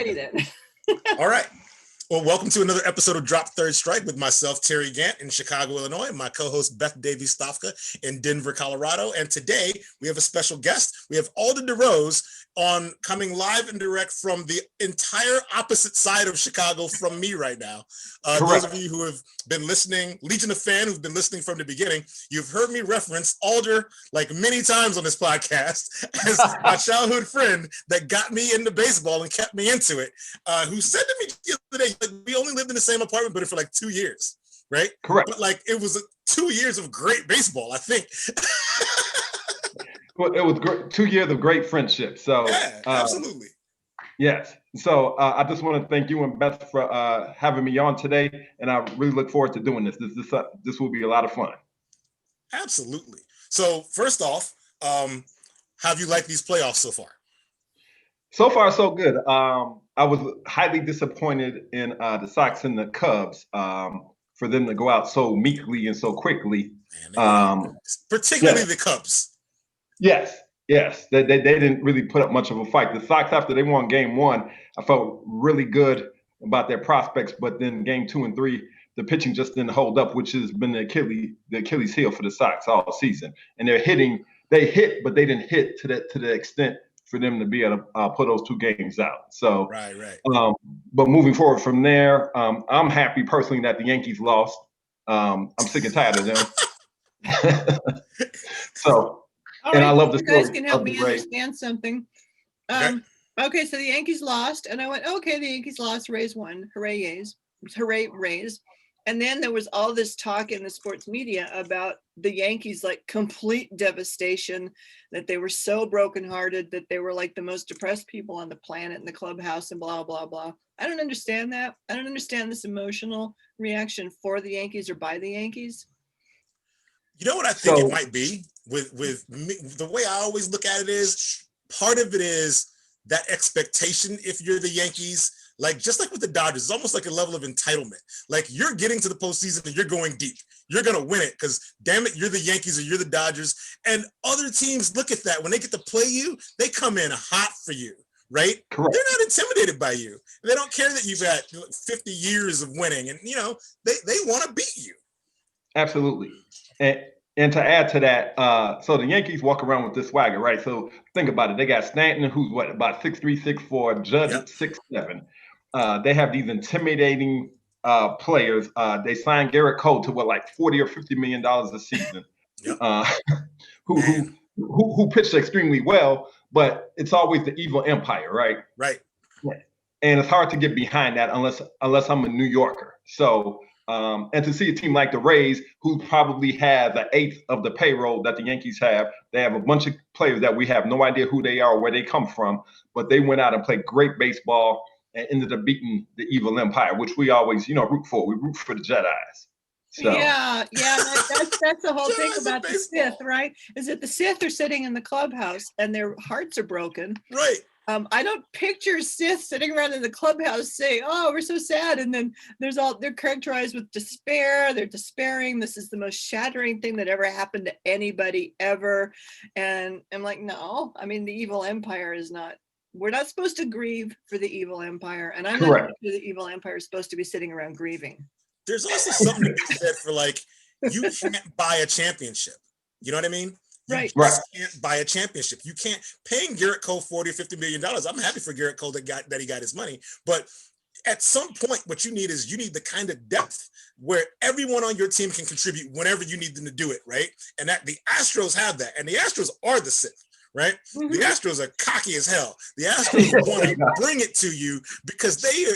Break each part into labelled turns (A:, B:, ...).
A: righty then.
B: All right. Well, welcome to another episode of Drop Third Strike with myself, Terry Gant, in Chicago, Illinois, and my co-host, Beth Stofka in Denver, Colorado. And today we have a special guest. We have Alder Derose on coming live and direct from the entire opposite side of Chicago from me right now. Those of you who have been listening, Legion of Fan who've been listening from the beginning, you've heard me reference Alder like many times on this podcast as my childhood friend that got me into baseball and kept me into it, who said to me the other day, like, we only lived in the same apartment, but for like 2 years, right?
C: Correct.
B: But like it was 2 years of great baseball, I think.
C: Well, it was great, 2 years of great friendship. So
B: yeah, absolutely.
C: Yes. So I just want to thank you and Beth for having me on today, and I really look forward to doing this. This will be a lot of fun.
B: Absolutely. So first off, how have you liked these playoffs so far?
C: So far, so good. I was highly disappointed in the Sox and the Cubs for them to go out so meekly and so quickly.
B: Particularly the Cubs.
C: Yes. They didn't really put up much of a fight. The Sox, after they won game one, I felt really good about their prospects, but then game 2 and 3, the pitching just didn't hold up, which has been the Achilles heel for the Sox all season. And they hit, but they didn't hit to the extent for them to be able to pull those 2 games out. So,
B: right.
C: But moving forward from there, I'm happy personally that the Yankees lost. I'm sick and tired of them. So.
A: All right, I love the story. You guys can help me understand something. Okay, so the Yankees lost, and I went, okay, the Yankees lost, Rays won, hooray Rays. And then there was all this talk in the sports media about the Yankees, like complete devastation, that they were so brokenhearted, that they were like the most depressed people on the planet in the clubhouse and blah, blah, blah. I don't understand that. I don't understand this emotional reaction for the Yankees or by the Yankees.
B: You know what I think it might be with me, the way I always look at it is part of it is that expectation. If you're the Yankees, like just like with the Dodgers, it's almost like a level of entitlement. Like you're getting to the postseason and you're going deep. You're going to win it because damn it, you're the Yankees or you're the Dodgers. And other teams look at that. When they get to play you, they come in hot for you, right?
C: Correct.
B: They're not intimidated by you. They don't care that you've got 50 years of winning and, you know, they want to beat you.
C: Absolutely. And to add to that, so the Yankees walk around with this swagger, right? So think about it. They got Stanton, who's about 6'3", 6'4", Judd at 6'7". They have these intimidating players. They signed Garrett Cole to like $40 or $50 million a season, who pitched extremely well, but it's always the evil empire, right?
B: Right.
C: And it's hard to get behind that unless I'm a New Yorker. So. And to see a team like the Rays, who probably have an eighth of the payroll that the Yankees have, they have a bunch of players that we have no idea who they are or where they come from, but they went out and played great baseball and ended up beating the evil empire, which we always, root for. We root for the Jedis. So.
A: Yeah, that's the whole thing about the Sith, right? Is that the Sith are sitting in the clubhouse and their hearts are broken.
B: Right.
A: I don't picture Sith sitting around in the clubhouse saying, "Oh, we're so sad," and then they're characterized with despair. They're despairing. This is the most shattering thing that ever happened to anybody ever. And I'm like, no. I mean, the evil empire is not. We're not supposed to grieve for the evil empire, and I'm not sure the evil empire is supposed to be sitting around grieving.
B: There's also something to be said for like you can't buy a championship. You know what I mean? You just can't buy a championship. You can't. Paying Garrett Cole $40 or $50 million. I'm happy for Garrett Cole that he got his money. But at some point, what you need is the kind of depth where everyone on your team can contribute whenever you need them to do it, right? And that the Astros have that. And the Astros are the Sith, right? Mm-hmm. The Astros are cocky as hell. The Astros want to bring it to you because they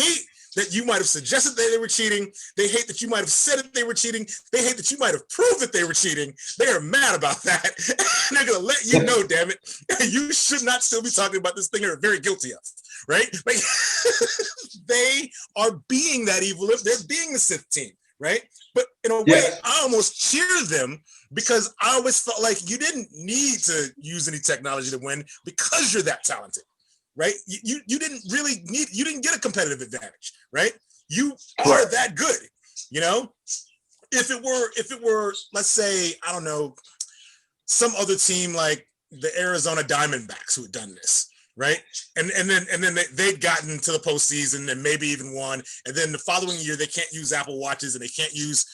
B: hate that you might have suggested that they were cheating. They hate that you might have said that they were cheating. They hate that you might have proved that they were cheating. They are mad about that. And they're going to let you know, damn it, you should not still be talking about this thing they're very guilty of, right? Like, they are being that evil. They're being the Sith team, right? But in a way, I almost cheer them because I always felt like you didn't need to use any technology to win because you're that talented. Right? You didn't really you didn't get a competitive advantage, right? You are that good, If it were, let's say, I don't know, some other team like the Arizona Diamondbacks who had done this, right? And then they'd gotten to the postseason and maybe even won. And then the following year, they can't use Apple Watches and they can't use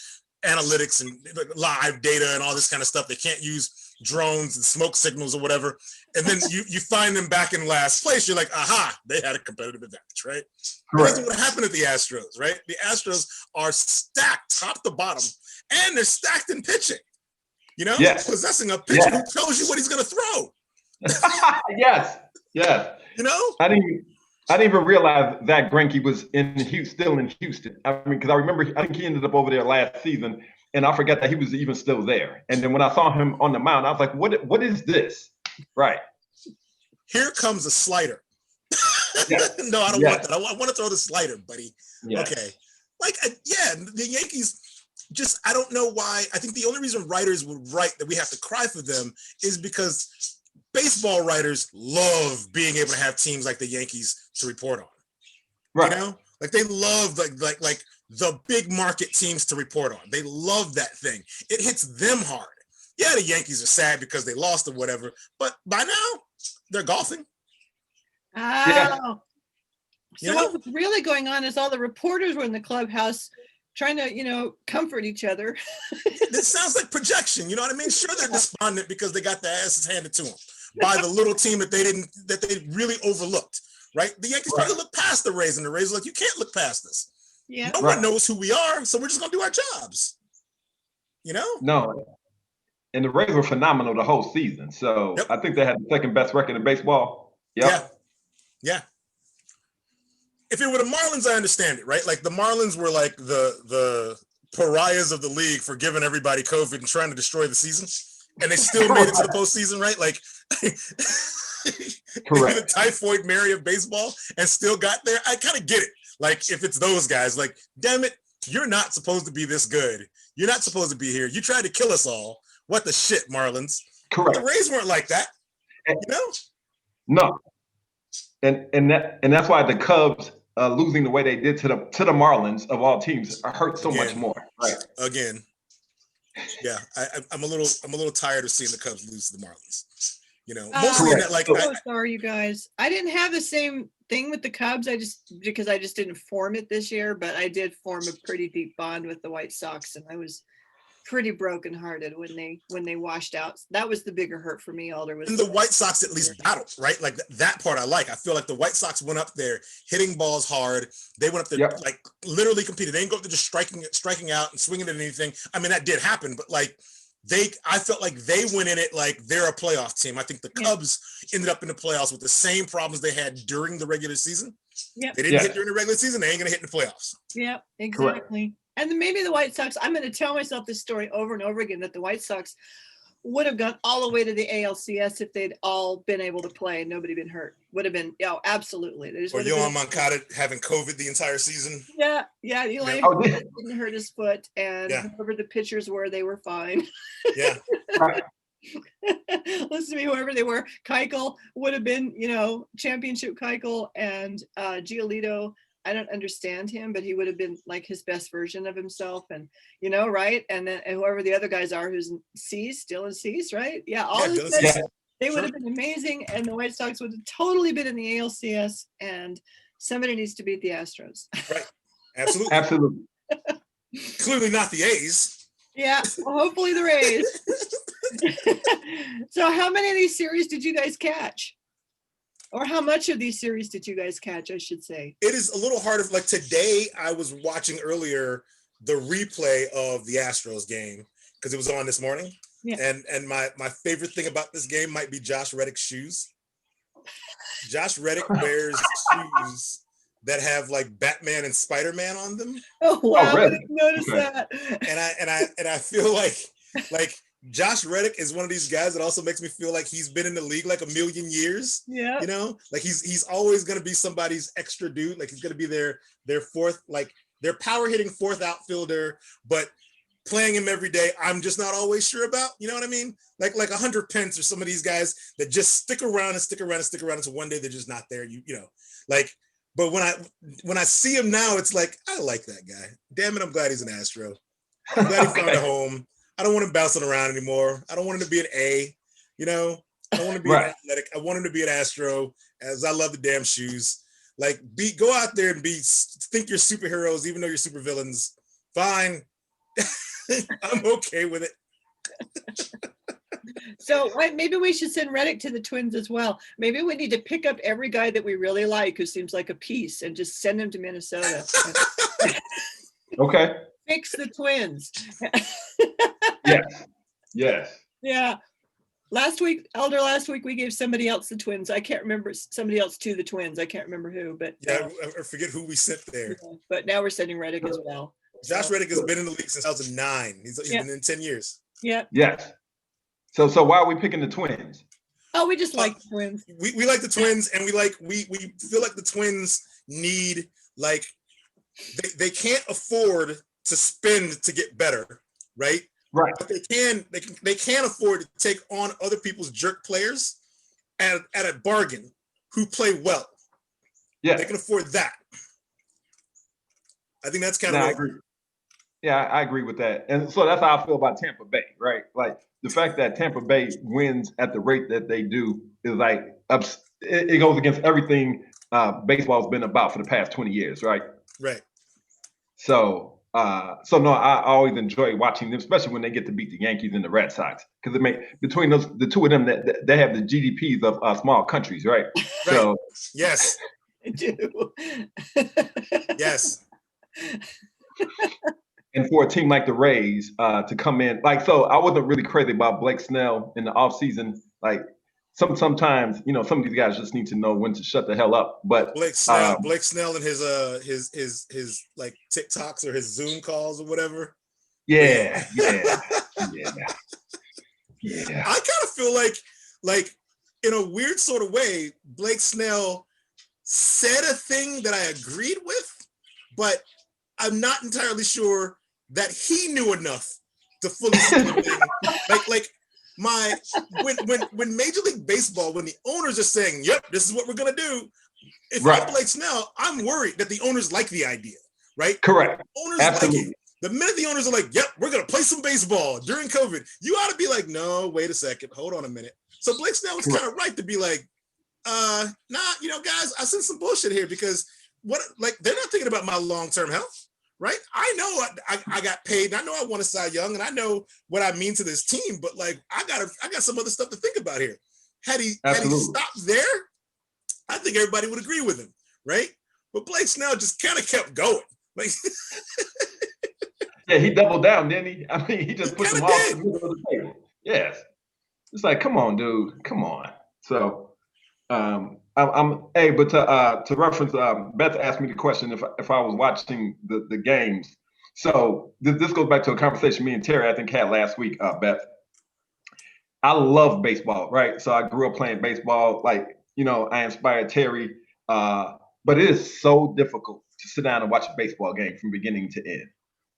B: analytics and live data and all this kind of stuff. They can't use drones and smoke signals or whatever. And then you find them back in last place. You're like, aha, they had a competitive advantage, right? That's what happened at the Astros, right? The Astros are stacked top to bottom, and they're stacked in pitching. You know, possessing a pitcher who tells you what he's going to throw.
C: Yes.
B: You know,
C: I didn't even realize that Greinke was still in Houston. I mean, because I remember I think he ended up over there last season, and I forgot that he was even still there. And then when I saw him on the mound, I was like, "What is this?" Right.
B: Here comes a slider. No, I don't want that. I want to throw the slider, buddy. Okay. The Yankees. Just, I don't know why. I think the only reason writers would write that we have to cry for them is because baseball writers love being able to have teams like the Yankees to report on. Right. You know, like they love like the big market teams to report on. They love that thing. It hits them hard. Yeah, the Yankees are sad because they lost or whatever, but by now they're golfing.
A: Oh. So what was really going on is all the reporters were in the clubhouse trying to, comfort each other.
B: This sounds like projection. You know what I mean? Sure, they're despondent because they got their asses handed to them by the little team that they really overlooked, right? The Yankees probably look past the Rays, and the Rays are like, you can't look past this. Yeah. No one knows who we are, so we're just going to do our jobs. You know?
C: No. And the Rays were phenomenal the whole season. So I think they had the second best record in baseball. Yep.
B: Yeah. If it were the Marlins, I understand it, right? Like the Marlins were like the pariahs of the league for giving everybody COVID and trying to destroy the season, and they still made it to the postseason, right? Like the typhoid Mary of baseball and still got there. I kind of get it. Like if it's those guys, like, damn it, you're not supposed to be this good. You're not supposed to be here. You tried to kill us all. What the shit, Marlins? Correct. The Rays weren't like that, you know?
C: No. And that's why the Cubs losing the way they did to the Marlins of all teams hurt so much more. Right.
B: Again. Yeah, I'm a little tired of seeing the Cubs lose to the Marlins. You know, mostly in that, like,
A: sorry, you guys. I didn't have the same thing with the Cubs. Because I just didn't form it this year, but I did form a pretty deep bond with the White Sox, and I was pretty brokenhearted when they washed out. That was the bigger hurt for me, Alder.
B: And the White Sox at least battled, right? Like that part I like. I feel like the White Sox went up there hitting balls hard. They went up there like literally competed. They didn't go up there just striking out and swinging at anything. I mean, that did happen, but like I felt like they went in it like they're a playoff team. I think the Cubs ended up in the playoffs with the same problems they had during the regular season. Yeah, they didn't hit during the regular season. They ain't gonna hit in the playoffs.
A: Yeah, exactly. Correct. And then maybe the White Sox, I'm going to tell myself this story over and over again, that the White Sox would have gone all the way to the ALCS if they'd all been able to play and nobody been hurt. Would have been, absolutely.
B: Or Yohan Moncada having COVID the entire season.
A: Yeah. Elaine didn't hurt his foot, and whoever the pitchers were, they were fine. Yeah. Listen to me, whoever they were. Keuchel would have been, championship Keuchel, and Giolito. I don't understand him, but he would have been like his best version of himself, and right. And then whoever the other guys are, who's in C's, still in C's, right? Yeah, they would have been amazing, and the White Sox would have totally been in the ALCS. And somebody needs to beat the Astros.
B: Right, absolutely. Clearly not the A's.
A: Yeah, well, hopefully the Rays. So, how many of these series did you guys catch? Or how much of these series did you guys catch, I should say?
B: It is a little harder. Like today, I was watching earlier the replay of the Astros game because it was on this morning. Yeah. And my favorite thing about this game might be Josh Reddick's shoes. Josh Reddick wears shoes that have like Batman and Spider-Man on them.
A: Oh wow! Really? I didn't notice that.
B: And I feel like Josh Reddick is one of these guys that also makes me feel like he's been in the league like a million years. Yeah. Like he's always going to be somebody's extra dude. Like he's going to be their fourth, like their power hitting fourth outfielder, but playing him every day, I'm just not always sure about. You know what I mean? Like a Hunter Pence or some of these guys that just stick around until one day they're just not there. But when I see him now, it's like, I like that guy. Damn it, I'm glad he's an Astro. I'm glad he found a home. I don't want him bouncing around anymore. I don't want him to be an A. I want to be an athletic. I want him to be an Astro, as I love the damn shoes. Like, go out there and think you're superheroes, even though you're supervillains. Fine. I'm okay with it.
A: So maybe we should send Reddick to the Twins as well. Maybe we need to pick up every guy that we really like who seems like a piece and just send him to Minnesota.
C: Okay.
A: Fix the Twins.
C: Yes.
A: Yeah. Last week we gave somebody else the Twins. I can't remember, somebody else to the Twins. I can't remember who, but
B: yeah, I forget who we sent there.
A: Yeah, but now we're sending Reddick as well.
B: Josh Reddick has been in the league since 2009. He's been in 10 years.
A: Yeah.
C: Yes. So why are we picking the Twins?
A: Oh, we just like the Twins.
B: We like the Twins, and we feel like the Twins need, like, they can't afford to spend to get better, right?
C: Right.
B: But they can afford to take on other people's jerk players at a bargain who play well. Yeah. They can afford that. I think that's kind of.
C: I agree. Yeah, I agree with that. And so that's how I feel about Tampa Bay, right? Like, the fact that Tampa Bay wins at the rate that they do is like, it goes against everything baseball's been about for the past 20 years, right?
B: Right.
C: So no, I always enjoy watching them, especially when they get to beat the Yankees and the Red Sox, because between the two of them, that they have the GDPs of small countries, right?
B: Right.
C: So
B: yes,
A: I do.
B: Yes.
C: And for a team like the Rays to come in, like, so I wasn't really crazy about Blake Snell in the offseason. Like, sometimes, some of these guys just need to know when to shut the hell up. But
B: Blake Snell and his like TikToks or his Zoom calls or whatever.
C: Yeah.
B: I kind of feel like in a weird sort of way, Blake Snell said a thing that I agreed with, but I'm not entirely sure that he knew enough to fully see the thing. When Major League Baseball, when the owners are saying, "Yep, this is what we're gonna do," if I'm Blake Snell, I'm worried that the owners like the idea, right?
C: Correct.
B: Owners
C: Absolutely.
B: like it. The minute the owners are like, "Yep, we're gonna play some baseball during COVID," you ought to be like, "No, wait a second, hold on a minute." So Blake Snell was kind of right to be like, "Nah, guys, I sense some bullshit here because they're not thinking about my long-term health." Right? I know I got paid. And I know I want to Cy Young, and I know what I mean to this team. But I got some other stuff to think about here. Had he stopped there, I think everybody would agree with him, right? But Blake Snell just kind of kept going.
C: Yeah, he doubled down, didn't he? I mean, he just put them all in the middle of the table. Yes, it's like, come on, dude, come on. So, but to reference, Beth asked me the question if I was watching the games. So this goes back to a conversation me and Terry, I think, had last week, Beth. I love baseball, right? So I grew up playing baseball. I inspired Terry, but it is so difficult to sit down and watch a baseball game from beginning to end.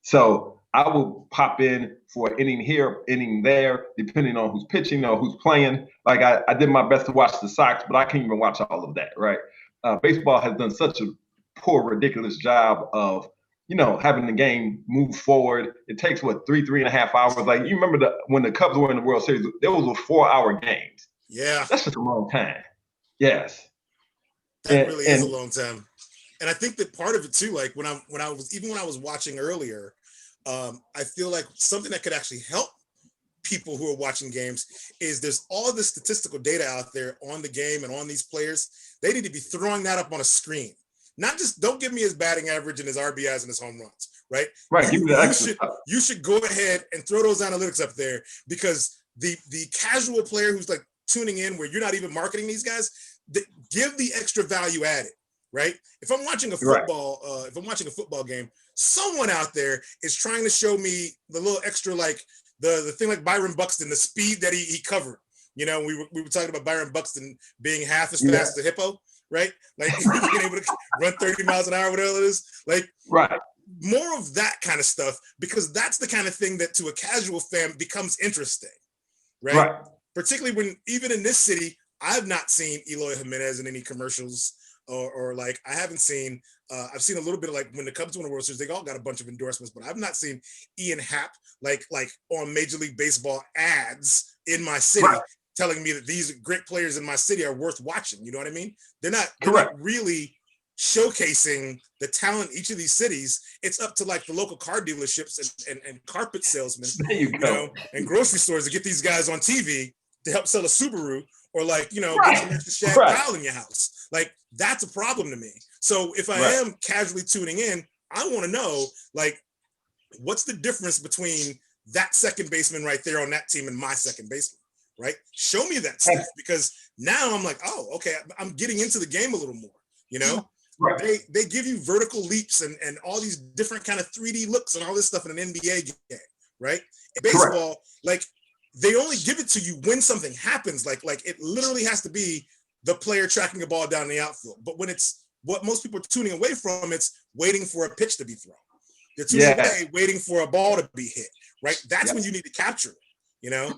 C: So I will pop in for an inning here, inning there, depending on who's pitching or who's playing. Like, I did my best to watch the Sox, but I can't even watch all of that, right? Baseball has done such a poor, ridiculous job of, having the game move forward. It takes, 3.5 hours? Like, you remember when the Cubs were in the World Series, there was 4-hour games.
B: Yeah.
C: That's just a long time. Yes.
B: That really is a long time. And I think that part of it too, like when I was watching earlier, I feel like something that could actually help people who are watching games is there's all this statistical data out there on the game and on these players. They need to be throwing that up on a screen. Not just, don't give me his batting average and his RBIs and his home runs, right?
C: Right.
B: You should go ahead and throw those analytics up there, because the casual player who's like tuning in where you're not even marketing these guys, give the extra value added. Right? If I'm watching a football game, someone out there is trying to show me the little extra, like the thing like Byron Buxton, the speed that he covered. We were talking about Byron Buxton being half as fast as a hippo, right? Like being able to run 30 miles an hour, whatever it is. Like,
C: right.
B: More of that kind of stuff, because that's the kind of thing that to a casual fan becomes interesting, right? Particularly when, even in this city, I've not seen Eloy Jimenez in any commercials. Or like, I haven't seen, I've seen a little bit of, like, when the Cubs won the World Series, they all got a bunch of endorsements, but I've not seen Ian Happ like on Major League Baseball ads in my city. telling me that these great players in my city are worth watching. You know what I mean? They're not really showcasing the talent in each of these cities. It's up to like the local car dealerships and carpet salesmen, you know, and grocery stores to get these guys on TV to help sell a Subaru, or like, you know, get some extra shag tile in your house. Like, that's a problem to me. So if I am casually tuning in, I want to know, like, what's the difference between that second baseman right there on that team and my second baseman, right? Show me that stuff, because now I'm like, oh, okay, I'm getting into the game a little more, you know? They give you vertical leaps and all these different kind of 3D looks and all this stuff in an NBA game, right? In baseball, like, they only give it to you when something happens. Like it literally has to be the player tracking a ball down in the outfield. But when it's what most people are tuning away from, it's waiting for a pitch to be thrown. They're tuning away, waiting for a ball to be hit, right? That's when you need to capture it, you know?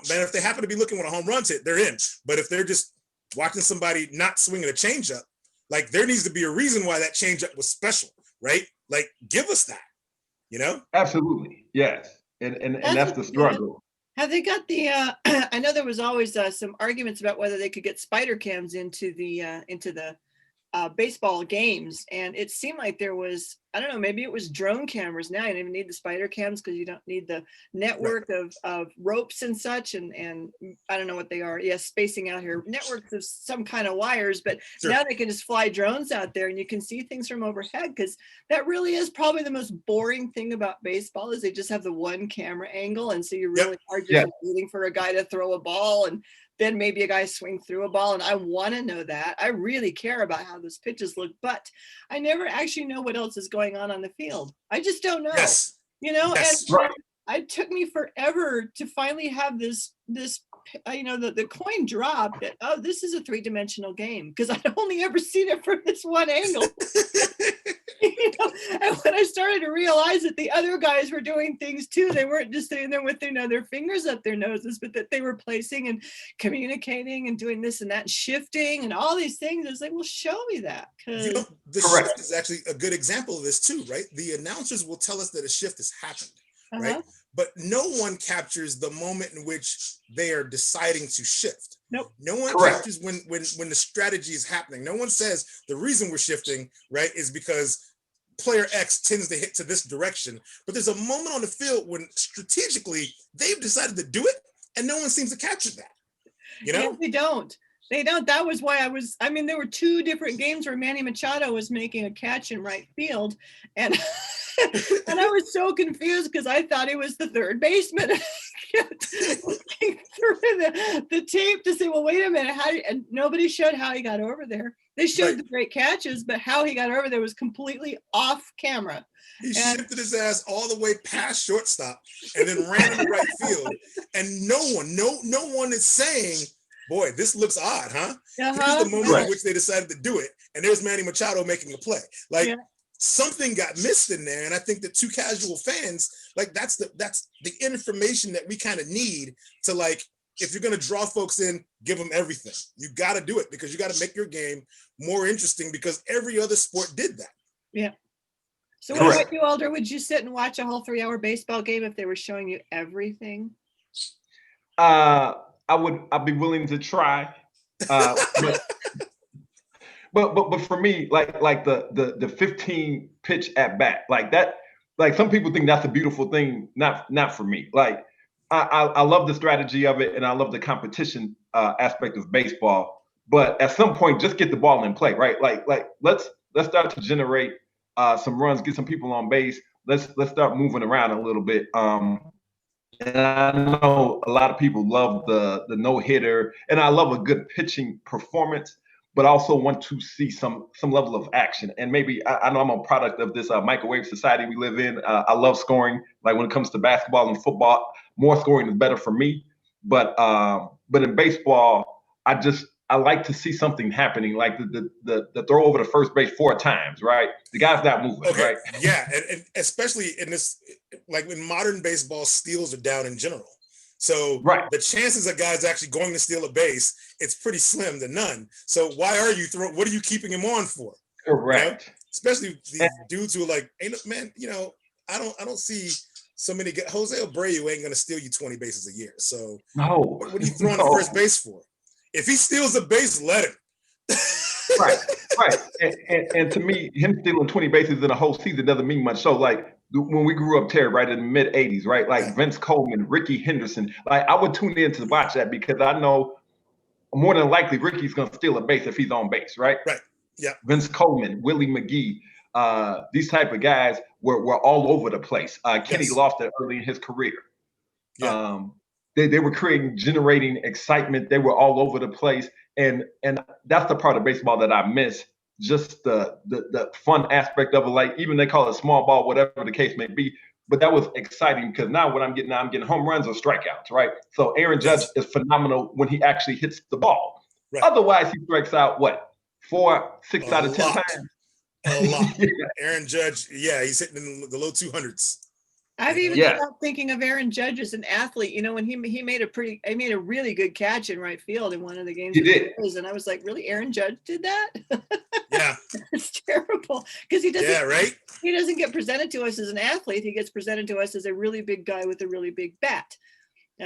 B: Then if they happen to be looking when a home run's hit, they're in. But if they're just watching somebody not swinging a changeup, like, there needs to be a reason why that changeup was special, right? Like, give us that, you know?
C: Absolutely, yes. And that's the struggle.
A: Have they got the? I know there was always some arguments about whether they could get spider cams into the baseball games, and it seemed like there was, I don't know, maybe it was drone cameras. Now you don't even need the spider cams because you don't need the network of ropes and such, and I don't know what they are. Yes, spacing out here, networks of some kind of wires, but now they can just fly drones out there and you can see things from overhead, because that really is probably the most boring thing about baseball, is they just have the one camera angle, and so you really are just waiting for a guy to throw a ball, and then maybe a guy swing through a ball. And I want to know that. I really care about how those pitches look, but I never actually know what else is going on the field. I just don't know, you know, and it took me forever to finally have this, you know, the coin drop that, oh, this is a 3-dimensional game, because I'd only ever seen it from this one angle. You know? And when I started to realize that the other guys were doing things too, they weren't just sitting there with, you know, their fingers up their noses, but that they were placing and communicating and doing this and that and shifting and all these things. I was like, well, show me that.
B: You know, the shift is actually a good example of this too, right? The announcers will tell us that a shift has happened, right? But no one captures the moment in which they are deciding to shift.
A: Nope.
B: No one captures when the strategy is happening. No one says the reason we're shifting, right, is because player X tends to hit to this direction. But there's a moment on the field when strategically they've decided to do it, and no one seems to capture that. You know?
A: Yeah, they don't. That was why I mean, there were 2 different games where Manny Machado was making a catch in right field, and and I was so confused because I thought he was the third baseman. Through the tape to say, well, wait a minute, and nobody showed how he got over there. They showed the great catches, but how he got over there was completely off camera.
B: He shifted his ass all the way past shortstop and then ran in the right field, and no one is saying, boy, this looks odd, huh? Here's the moment in which they decided to do it, and there's Manny Machado making a play. Like, something got missed in there, and I think that to casual fans, like, that's the information that we kind of need to, like, if you're going to draw folks in, give them everything. You got to do it, because you got to make your game more interesting, because every other sport did that. Yeah.
A: So what about you, Alder? Would you sit and watch a whole 3-hour baseball game if they were showing you everything?
C: I'd be willing to try. But for me, like the 15 pitch at bat, like that, like some people think that's a beautiful thing. Not for me. Like I love the strategy of it, and I love the competition aspect of baseball. But at some point, just get the ball in play, right? Like let's start to generate some runs, get some people on base. Let's start moving around a little bit. And I know a lot of people love the no-hitter, and I love a good pitching performance, but also want to see some level of action. And maybe I know I'm a product of this microwave society we live in. I love scoring. Like, when it comes to basketball and football, more scoring is better for me. But in baseball, I like to see something happening, like the throw over to first base 4 times, right? The guy's not moving, right?
B: Yeah, and especially in this, like, in modern baseball, steals are down in general. So the chances of guys actually going to steal a base, it's pretty slim to none. So why are you what are you keeping him on for?
C: Correct.
B: You know? Especially these dudes who are like, hey, look, man, you know, I don't see so many guys. Jose Abreu ain't gonna steal you 20 bases a year. So
C: no,
B: what are you throwing to first base for? If he steals a base, let him.
C: Right. And to me, him stealing 20 bases in a whole season doesn't mean much. So like when we grew up, Terry, right, in the mid 80s, right? Like Vince Coleman, Ricky Henderson, like I would tune in to watch that because I know more than likely Ricky's gonna steal a base if he's on base, right?
B: Right. Yeah.
C: Vince Coleman, Willie McGee, these type of guys were all over the place. Kenny lost it early in his career. Yeah. They were generating excitement. They were all over the place. And that's the part of baseball that I miss, just the fun aspect of it. Like even they call it small ball, whatever the case may be. But that was exciting because now what I'm getting home runs or strikeouts, right? So Aaron Judge is phenomenal when he actually hits the ball. Right. Otherwise, he strikes out 4, 6 out of 10 times.
B: A lot. Yeah. Aaron Judge, he's hitting in the low 200s.
A: I've even stopped thinking of Aaron Judge as an athlete. You know, when he made a really good catch in right field in one of the games.
C: He did.
A: And I was like, really, Aaron Judge did that?
B: Yeah.
A: It's terrible because he doesn't.
B: Yeah, right.
A: He doesn't get presented to us as an athlete. He gets presented to us as a really big guy with a really big bat.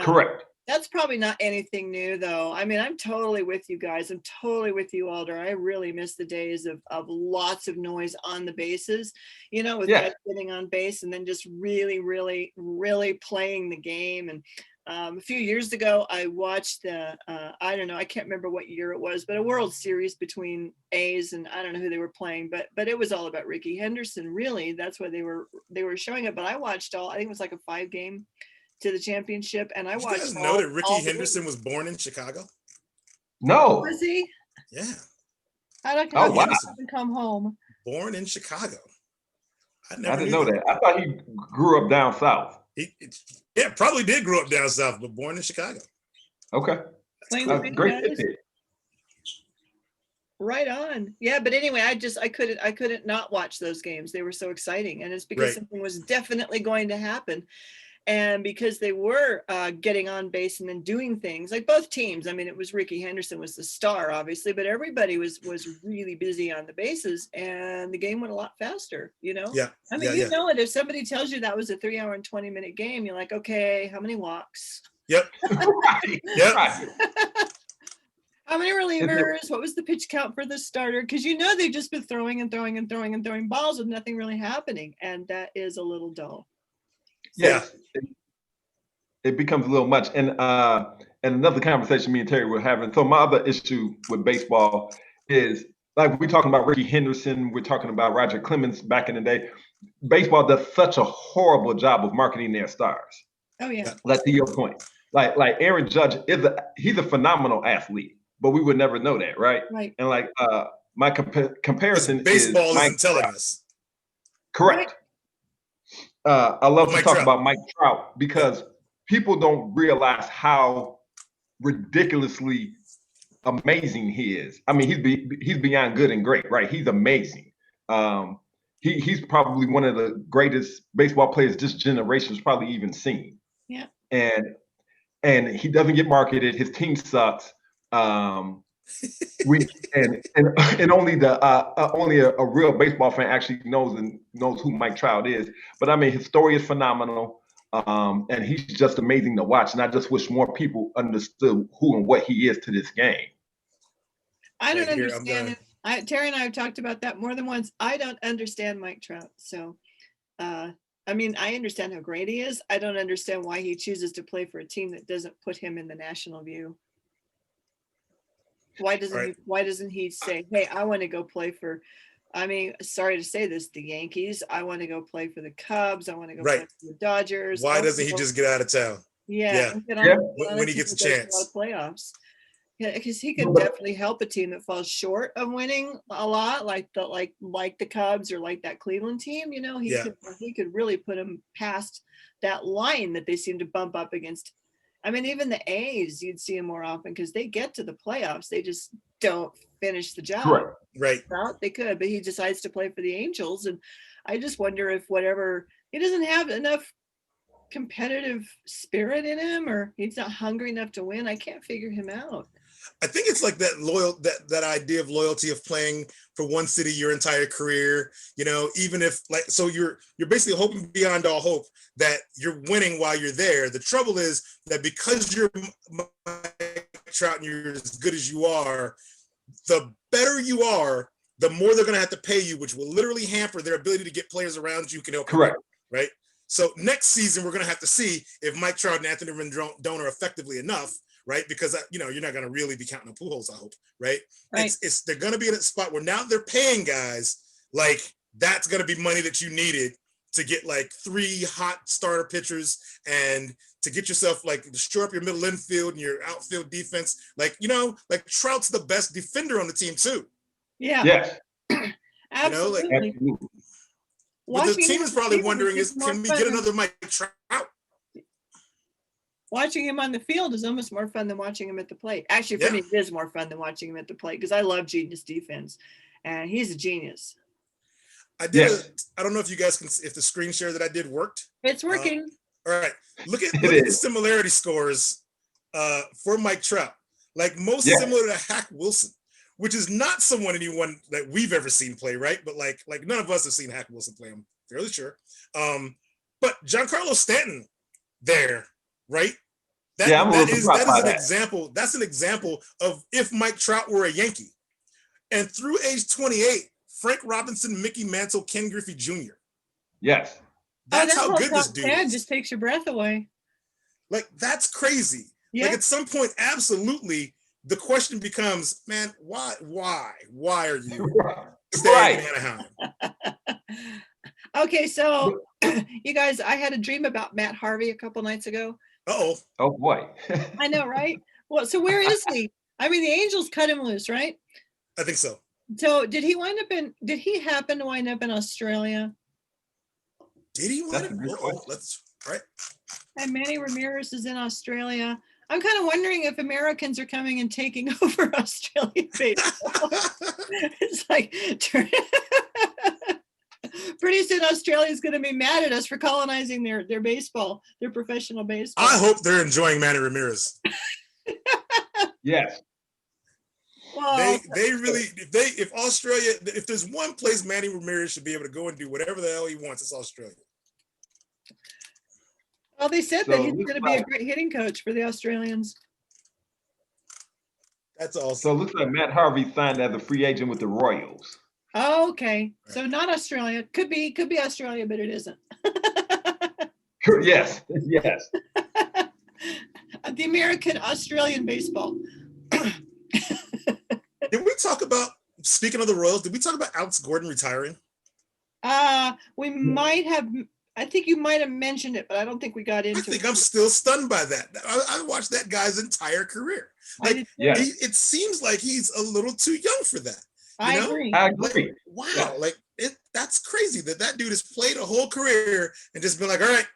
C: Correct.
A: That's probably not anything new, though. I mean, I'm totally with you guys. I'm totally with you, Alder. I really miss the days of lots of noise on the bases, you know, with guys getting on base and then just really, really, really playing the game. And a few years ago, I watched I don't know, I can't remember what year it was, but a World Series between A's and I don't know who they were playing, but it was all about Ricky Henderson. Really, that's why they were showing it. But I watched I think it was like a 5-game to the championship, and I watched.
B: You guys know that Ricky Henderson was born in Chicago?
C: No.
A: Was he?
B: Yeah.
A: I don't know. Wow. Come home.
B: Born in Chicago.
C: I didn't know that. I thought he grew up down south.
B: Probably did grow up down south, but born in Chicago.
C: Okay. Great.
A: Right on. Yeah, but anyway, I couldn't not watch those games. They were so exciting, and it's because something was definitely going to happen. And because they were getting on base and then doing things like both teams. I mean, it was Ricky Henderson was the star, obviously, but everybody was really busy on the bases, and the game went a lot faster. You know.
B: Yeah.
A: I mean, you know it. If somebody tells you that was a 3-hour and 20-minute game, you're like, okay, how many walks?
B: Yep. Yep.
A: How many relievers? What was the pitch count for the starter? Because you know they've just been throwing and throwing and throwing and throwing balls with nothing really happening, and that is a little dull.
C: Yeah, it becomes a little much. And another conversation me and Terry were having. So my other issue with baseball is like we're talking about Ricky Henderson, we're talking about Roger Clemens back in the day. Baseball does such a horrible job of marketing their stars.
A: Oh yeah.
C: Like to your point, like Aaron Judge he's a phenomenal athlete, but we would never know that, right?
A: Right.
C: And like my comparison
B: baseball
C: is
B: isn't telling us.
C: Correct. Right. I love to talk about Mike Trout because people don't realize how ridiculously amazing he is. I mean, he's beyond good and great, right? He's amazing. He's probably one of the greatest baseball players this generation's probably even seen.
A: Yeah.
C: And he doesn't get marketed. His team sucks. Only a real baseball fan actually knows who Mike Trout is. But I mean, his story is phenomenal, and he's just amazing to watch. And I just wish more people understood who and what he is to this game.
A: I don't understand it. Terry and I have talked about that more than once. I don't understand Mike Trout. So, I mean, I understand how great he is. I don't understand why he chooses to play for a team that doesn't put him in the national view. Why doesn't he say, hey, I want to go play for, I mean, sorry to say this, the Yankees. I want to go play for the Cubs. I want to go play for the Dodgers.
B: Why doesn't he just get out of town?
A: Yeah.
B: When he gets a chance.
A: A lot of playoffs. Yeah, because he could definitely help a team that falls short of winning a lot, like the Cubs or like that Cleveland team. You know, he could really put them past that line that they seem to bump up against. I mean, even the A's, you'd see them more often because they get to the playoffs. They just don't finish the job.
B: Right.
A: Well, they could, but he decides to play for the Angels. And I just wonder if he doesn't have enough competitive spirit in him, or he's not hungry enough to win. I can't figure him out.
B: I think it's like that idea of loyalty of playing for one city your entire career, you know, even if like, so you're basically hoping beyond all hope that you're winning while you're there. The trouble is that because you're Mike Trout and you're as good as you are, the better you are, the more they're going to have to pay you, which will literally hamper their ability to get players around you who can help.
C: Correct.
B: You, right? So next season, we're going to have to see if Mike Trout and Anthony Rendon are effectively enough, right? Because, you know, you're not going to really be counting on Pujols, I hope, right? They're going to be in a spot where now they're paying guys, like that's going to be money that you needed to get like 3 hot starter pitchers and to get yourself like to shore up your middle infield and your outfield defense. Like, you know, like Trout's the best defender on the team too.
A: Yeah.
C: Yes.
A: Absolutely.
B: You know, like, what the team is probably wondering is, can we get another Mike Trout?
A: Watching him on the field is almost more fun than watching him at the plate. Actually, for me, it is more fun than watching him at the plate because I love genius defense, and he's a genius.
B: I don't know if you guys can, if the screen share that I did worked.
A: It's working.
B: All right. Look at the similarity scores for Mike Trout. Like most similar to Hack Wilson, which is not anyone that we've ever seen play, right? But like none of us have seen Hack Wilson play. I'm fairly sure. But Giancarlo Stanton there, right? That is an example. That's an example of if Mike Trout were a Yankee. And through age 28, Frank Robinson, Mickey Mantle, Ken Griffey Jr.
C: Yes.
B: That's how good this dude is.
A: Just takes your breath away.
B: Like, that's crazy. Yeah. Like, at some point, absolutely, the question becomes, man, why are you staying in Anaheim?
A: Okay, so you guys, I had a dream about Matt Harvey a couple nights ago.
C: Oh boy.
A: I know, right? Well, so where is he? I mean, the Angels cut him loose, right?
B: I think so.
A: So did he happen to wind up in Australia?
B: Did he wind up? That's right.
A: And Manny Ramirez is in Australia. I'm kind of wondering if Americans are coming and taking over Australian baseball. It's like pretty soon Australia is going to be mad at us for colonizing their baseball, their professional baseball.
B: I hope they're enjoying Manny Ramirez.
C: Yes.
A: Well,
B: they really, if Australia, if there's one place Manny Ramirez should be able to go and do whatever the hell he wants, it's Australia.
A: Well, they said that he's going to be a great hitting coach for the Australians.
B: That's awesome.
C: So it looks like Matt Harvey signed as a free agent with the Royals.
A: Oh, okay. Right. So not Australia. Could be Australia, but it isn't.
C: Yes.
A: The American Australian baseball.
B: Did we talk about, speaking of the Royals, did we talk about Alex Gordon retiring?
A: We might have. I think you might have mentioned it, but I don't think we got into it.
B: I think I'm still stunned by that. I watched that guy's entire career. Like, it seems like he's a little too young for that.
A: I agree.
B: Like, wow, like that's crazy that dude has played a whole career and just been like, all right,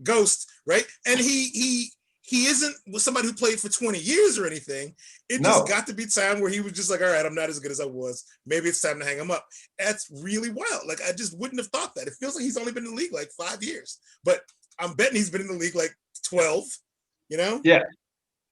B: ghost, right? And he isn't somebody who played for 20 years or anything. It just got to be time where he was just like, all right, I'm not as good as I was. Maybe it's time to hang him up. That's really wild. Like, I just wouldn't have thought that. It feels like he's only been in the league like 5 years, but I'm betting he's been in the league like 12, you know?
C: Yeah,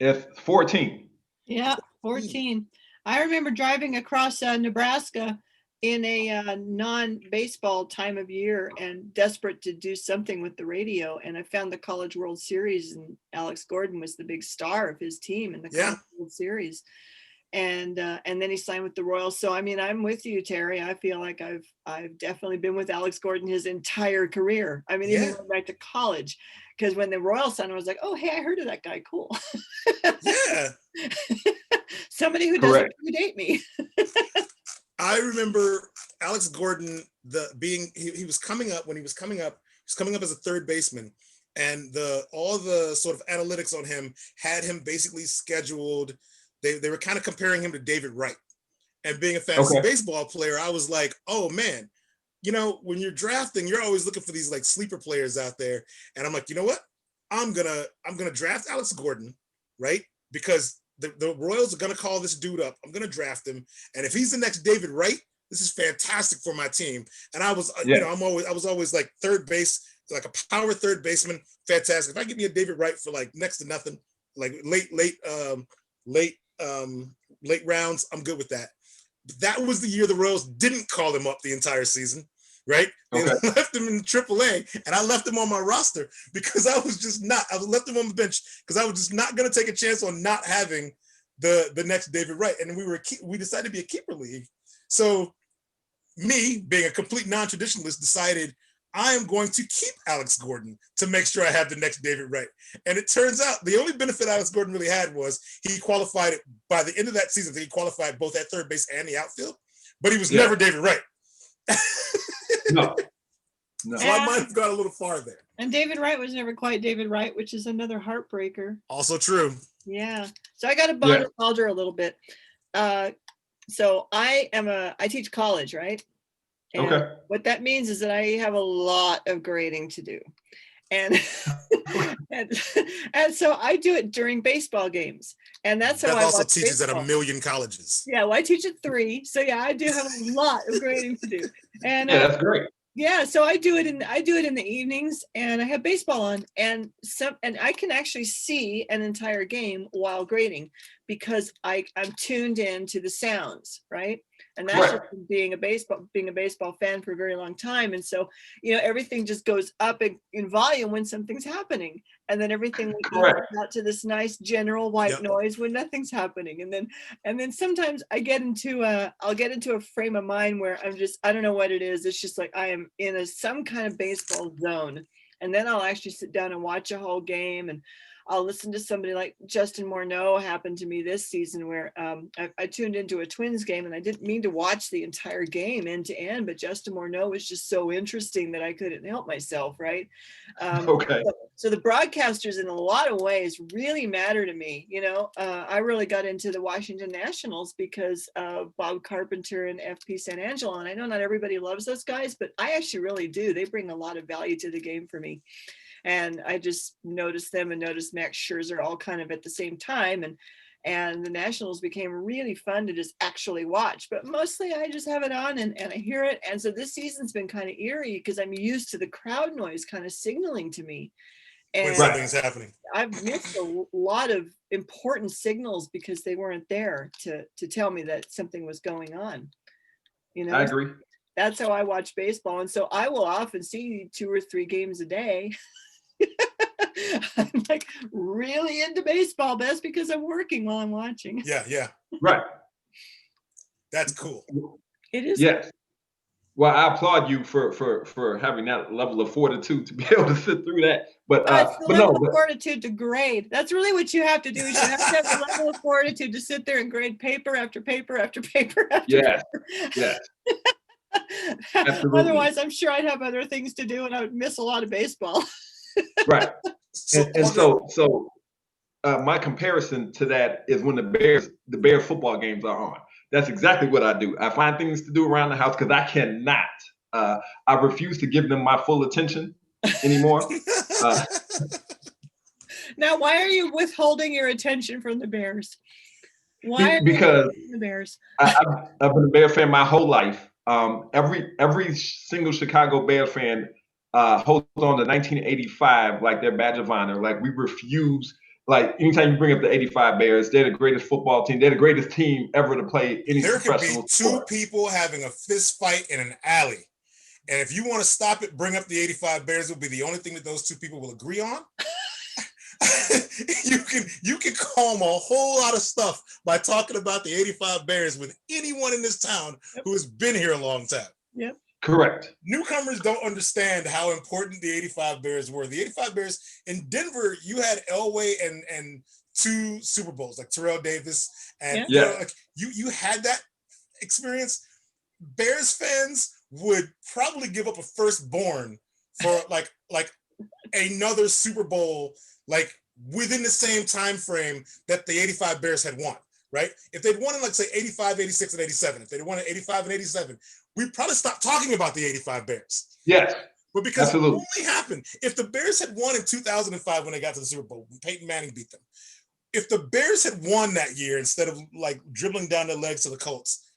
C: it's 14.
A: Yeah, 14. I remember driving across Nebraska in a non-baseball time of year and desperate to do something with the radio. And I found the College World Series, and Alex Gordon was the big star of his team in the College World Series. And then he signed with the Royals. So, I mean, I'm with you, Terry. I feel like I've definitely been with Alex Gordon his entire career. I mean, even going back to college, because when the Royals signed, I was like, oh, hey, I heard of that guy. Cool.
B: Yeah.
A: Somebody who doesn't predate me.
B: I remember Alex Gordon he was coming up as a third baseman, and all the sort of analytics on him had him basically scheduled. They were kind of comparing him to David Wright. And being a fantasy baseball player, I was like, oh man, you know, when you're drafting, you're always looking for these like sleeper players out there. And I'm like, you know what? I'm gonna draft Alex Gordon, right? Because the Royals are going to call this dude up. I'm going to draft him. And if he's the next David Wright, this is fantastic for my team. And I was, you know, I was always like third base, like a power third baseman. Fantastic. If I give me a David Wright for like next to nothing, like late late rounds, I'm good with that. But that was the year the Royals didn't call him up the entire season, right? They left him in AAA, and I left him on my roster because I left him on the bench because I was just not going to take a chance on not having the next David Wright. And we decided to be a keeper league. So me, being a complete non-traditionalist, decided I am going to keep Alex Gordon to make sure I have the next David Wright. And it turns out the only benefit Alex Gordon really had was he qualified by the end of that season. He qualified both at third base and the outfield, but he was never David Wright.
C: No.
B: So I might have got a little far there.
A: And David Wright was never quite David Wright, which is another heartbreaker.
B: Also true.
A: Yeah. So I got to bond with Alder a little bit. So I teach college, right? And what that means is that I have a lot of grading to do. And and so I do it during baseball games. And that's how
B: Beth
A: I
B: also
A: watch
B: teaches
A: baseball.
B: at a million colleges.
A: Yeah, well, I teach at 3. So yeah, I do have a lot of grading to do. And
C: that's great.
A: Yeah, so I do it in the evenings, and I have baseball on, and I can actually see an entire game while grading because I'm tuned in to the sounds, right? And that's just from being a baseball fan for a very long time. And so, everything just goes up in volume when something's happening. And then everything goes out to this nice general white noise when nothing's happening. And then sometimes I'll get into a frame of mind where I don't know what it is. It's just like I am in some kind of baseball zone. And then I'll actually sit down and watch a whole game, and I'll listen to somebody like Justin Morneau. Happened to me this season where I tuned into a Twins game, and I didn't mean to watch the entire game end to end, but Justin Morneau was just so interesting that I couldn't help myself, right? So the broadcasters in a lot of ways really matter to me. I really got into the Washington Nationals because of Bob Carpenter and FP San Angelo, and I know not everybody loves those guys, but I actually really do. They bring a lot of value to the game for me. And I just noticed them and noticed Max Scherzer all kind of at the same time. And the Nationals became really fun to just actually watch. But mostly I just have it on and I hear it. And so this season's been kind of eerie because I'm used to the crowd noise kind of signaling to me. And
B: when something's happening.
A: I've missed a lot of important signals because they weren't there to tell me that something was going on.
C: I agree.
A: That's how I watch baseball. And so I will often see 2 or 3 games a day. I'm like really into baseball. That's because I'm working while I'm watching.
B: Yeah.
C: Right.
B: That's cool.
A: It is.
C: Yes. Well, I applaud you for having that level of fortitude to be able to sit through that. But
A: fortitude to grade. That's really what you have to do. Is you have to have a level of fortitude to sit there and grade paper after paper after paper after paper.
C: Yes. Absolutely.
A: Otherwise, I'm sure I'd have other things to do and I would miss a lot of baseball.
C: Right. And so my comparison to that is when the Bears football games are on. That's exactly what I do. I find things to do around the house because I cannot. I refuse to give them my full attention anymore.
A: Now, why are you withholding your attention from the Bears?
C: Because
A: the Bears?
C: I've been a Bear fan my whole life. Every single Chicago Bears fan holds on to 1985 like their badge of honor. Like we refuse. Like anytime you bring up the '85 Bears, they're the greatest football team. They're the greatest team ever to play any professional sport.
B: There could be 2 people having a fist fight in an alley, and if you want to stop it, bring up the '85 Bears. Will be the only thing that those 2 people will agree on. You can calm a whole lot of stuff by talking about the '85 Bears with anyone in this town who has been here a long time.
A: Yep.
C: Correct.
B: Newcomers don't understand how important the '85 Bears were. The '85 Bears in Denver, you had Elway and 2 Super Bowls, like Terrell Davis, and you had that experience. Bears fans would probably give up a firstborn for like another Super Bowl, like within the same time frame that the '85 Bears had won. Right? If they'd won in, like, say, 85, 86, and 87, if they'd won in 85 and 87, we'd probably stop talking about the '85 Bears.
C: Yes.
B: But because
C: absolutely.
B: It only happened, if the Bears had won in 2005 when they got to the Super Bowl, when Peyton Manning beat them, if the Bears had won that year instead of, like, dribbling down their legs to the Colts,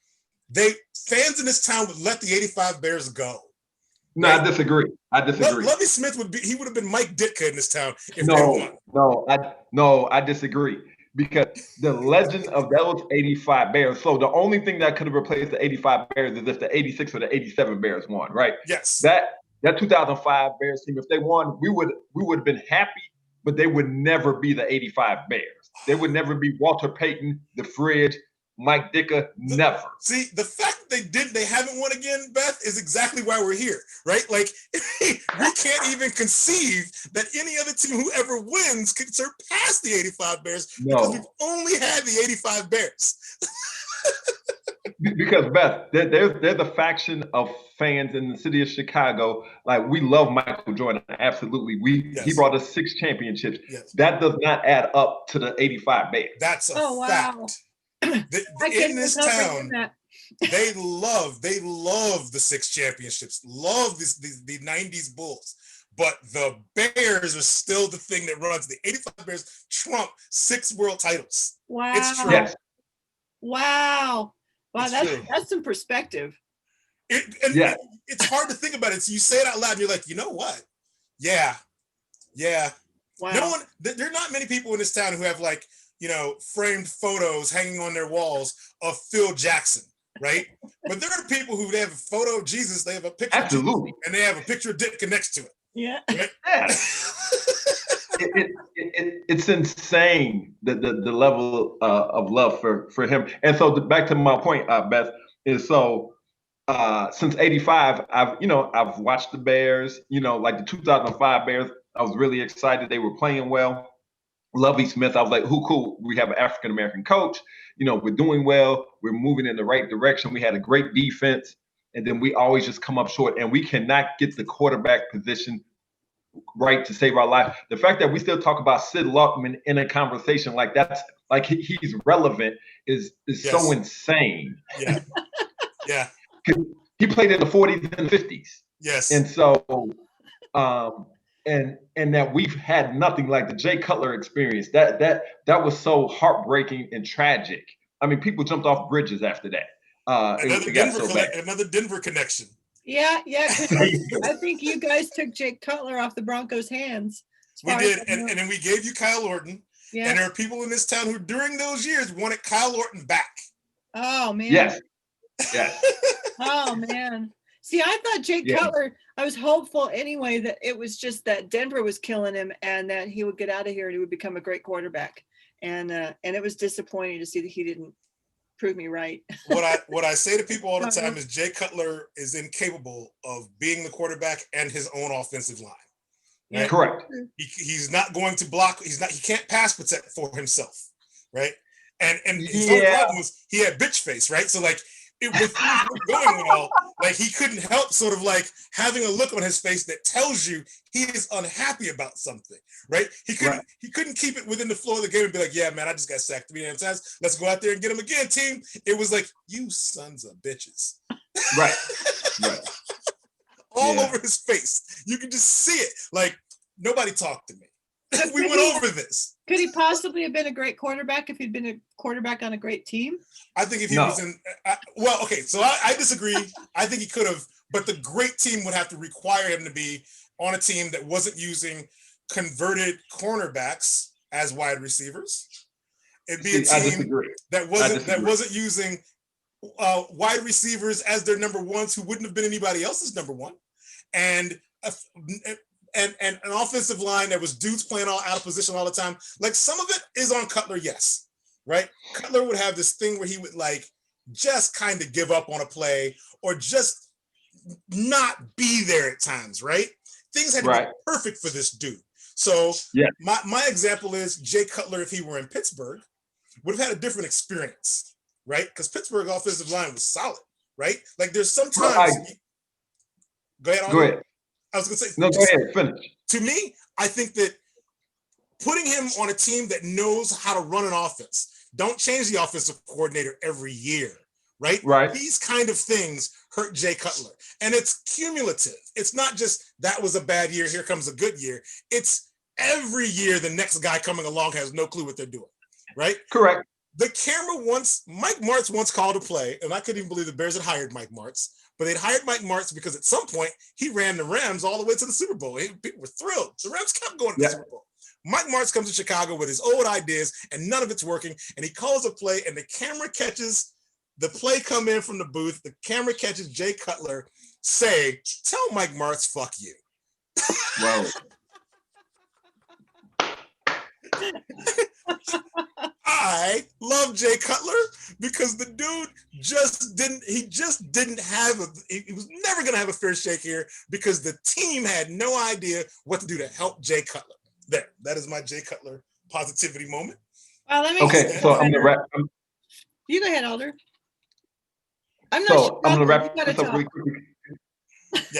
B: fans in this town would let the '85 Bears go.
C: No, right? I disagree.
B: Lovie Smith would have been Mike Ditka in this town if they won.
C: No, I disagree. because the legend of those 85 Bears. So the only thing that could have replaced the 85 Bears is if the 86 or the 87 Bears won, right?
B: Yes.
C: That 2005 Bears team, if they won, we would have been happy, but they would never be the 85 Bears. They would never be Walter Payton, the Fridge, Mike Dicker, never.
B: See, the fact that they haven't won again, Beth, is exactly why we're here, right? Like, we can't even conceive that any other team who ever wins could surpass the 85 Bears because we've only had the 85 Bears.
C: Because Beth, there's a faction of fans in the city of Chicago. Like, we love Michael Jordan, absolutely. He brought us 6 championships. Yes. That does not add up to the 85 Bears.
B: That's a fact.
A: Wow.
B: In this town, they love the 6 championships, love the 90s Bulls, but the Bears are still the thing that runs. The 85 Bears trump 6 world titles.
A: Wow.
B: It's true.
C: Yes.
A: Wow. Wow, that's some perspective.
B: It's hard to think about it. So you say it out loud and you're like, you know what? Yeah. Wow. There are not many people in this town who have, like, framed photos hanging on their walls of Phil Jackson, right? But there are people who, they have a photo of Jesus, they have a picture of Jesus, and they have a picture of Ditka next to it.
A: Yeah.
B: Right?
C: It's insane the level of love for him. And so back to my point, Beth, is so since '85, I've watched the Bears. Like the 2005 Bears, I was really excited. They were playing well. Lovie Smith, I was like, cool. We have an African American coach. We're doing well. We're moving in the right direction. We had a great defense, and then we always just come up short, and we cannot get the quarterback position right to save our life. The fact that we still talk about Sid Luckman in a conversation like that's like he's relevant is so insane.
B: Yeah.
C: He played in the 40s and 50s.
B: Yes.
C: And so and that we've had nothing like the Jake Cutler experience. That was so heartbreaking and tragic. I mean, people jumped off bridges after that.
B: Another Denver connection.
A: Yeah. I think you guys took Jake Cutler off the Broncos' hands.
B: We did, and then we gave you Kyle Orton.
A: Yeah.
B: And there are people in this town who, during those years, wanted Kyle Orton back.
A: Oh man.
C: Yes.
A: Oh man. See, I thought Jake Cutler, I was hopeful anyway that it was just that Denver was killing him and that he would get out of here and he would become a great quarterback. And it was disappointing to see that he didn't prove me right.
B: What I say to people all the time is Jake Cutler is incapable of being the quarterback and his own offensive line. Right?
C: Yeah, correct.
B: He's not going to block. He can't pass protect for himself, right? And his only problem was he had bitch face, right? So like, it was going well, like he couldn't help sort of like having a look on his face that tells you he is unhappy about something, right? He couldn't keep it within the flow of the game and be like, yeah, man, I just got sacked 3 times. Let's go out there and get him again, team. It was like, you sons of bitches.
C: Right.
B: All over his face. You can just see it. Like, nobody talked to me. We went over this.
A: Could he possibly have been a great quarterback if he'd been a quarterback on a great team?
B: I think if he was in, so I disagree. I think he could have, but the great team would have to require him to be on a team that wasn't using converted cornerbacks as wide receivers. It'd be a team that wasn't using wide receivers as their number ones who wouldn't have been anybody else's number one, and an offensive line that was dudes playing all out of position all the time. Like, some of it is on Cutler, yes, right? Cutler would have this thing where he would like just kind of give up on a play or just not be there at times, right? Things had to be perfect for this dude. So my example is Jay Cutler, if he were in Pittsburgh, would have had a different experience, right? Because Pittsburgh offensive line was solid, right? Like, there's sometimes. Go ahead. I was going to say,
C: no, go ahead, finish.
B: To me, I think that putting him on a team that knows how to run an offense, don't change the offensive coordinator every year, right? These kind of things hurt Jay Cutler. And it's cumulative. It's not just that was a bad year, here comes a good year. It's every year the next guy coming along has no clue what they're doing, right?
C: Correct.
B: Mike Martz once called a play, and I couldn't even believe the Bears had hired Mike Martz. But they'd hired Mike Martz because at some point he ran the Rams all the way to the Super Bowl. People were thrilled. The Rams kept going to the Super Bowl. Mike Martz comes to Chicago with his old ideas and none of it's working. And he calls a play and the camera catches the play come in from the booth. The camera catches Jake Cutler say, tell Mike Martz, fuck you.
C: Wow.
B: I love Jay Cutler because the dude he was never going to have a fair shake here because the team had no idea what to do to help Jay Cutler. There, that is my Jay Cutler positivity moment.
C: Okay, so I'm going to wrap.
A: You go ahead, Alder.
C: I'm going to wrap this up really quickly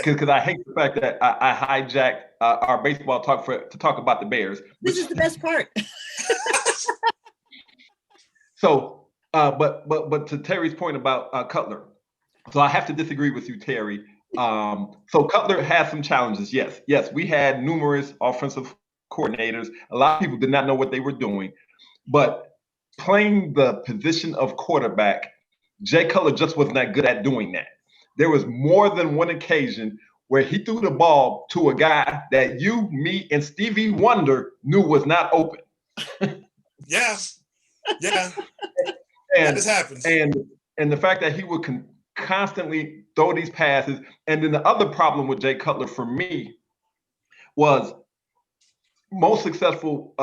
C: because I hate the fact that I hijacked our baseball talk to talk about the Bears.
A: This is the best part.
C: So, but to Terry's point about Cutler, so I have to disagree with you, Terry. So Cutler has some challenges. Yes, we had numerous offensive coordinators. A lot of people did not know what they were doing, but playing the position of quarterback, Jay Cutler just was not good at doing that. There was more than one occasion where he threw the ball to a guy that you, me, and Stevie Wonder knew was not open.
B: Yeah.
C: And
B: this happens.
C: And the fact that he would constantly throw these passes. And then the other problem with Jay Cutler for me was most successful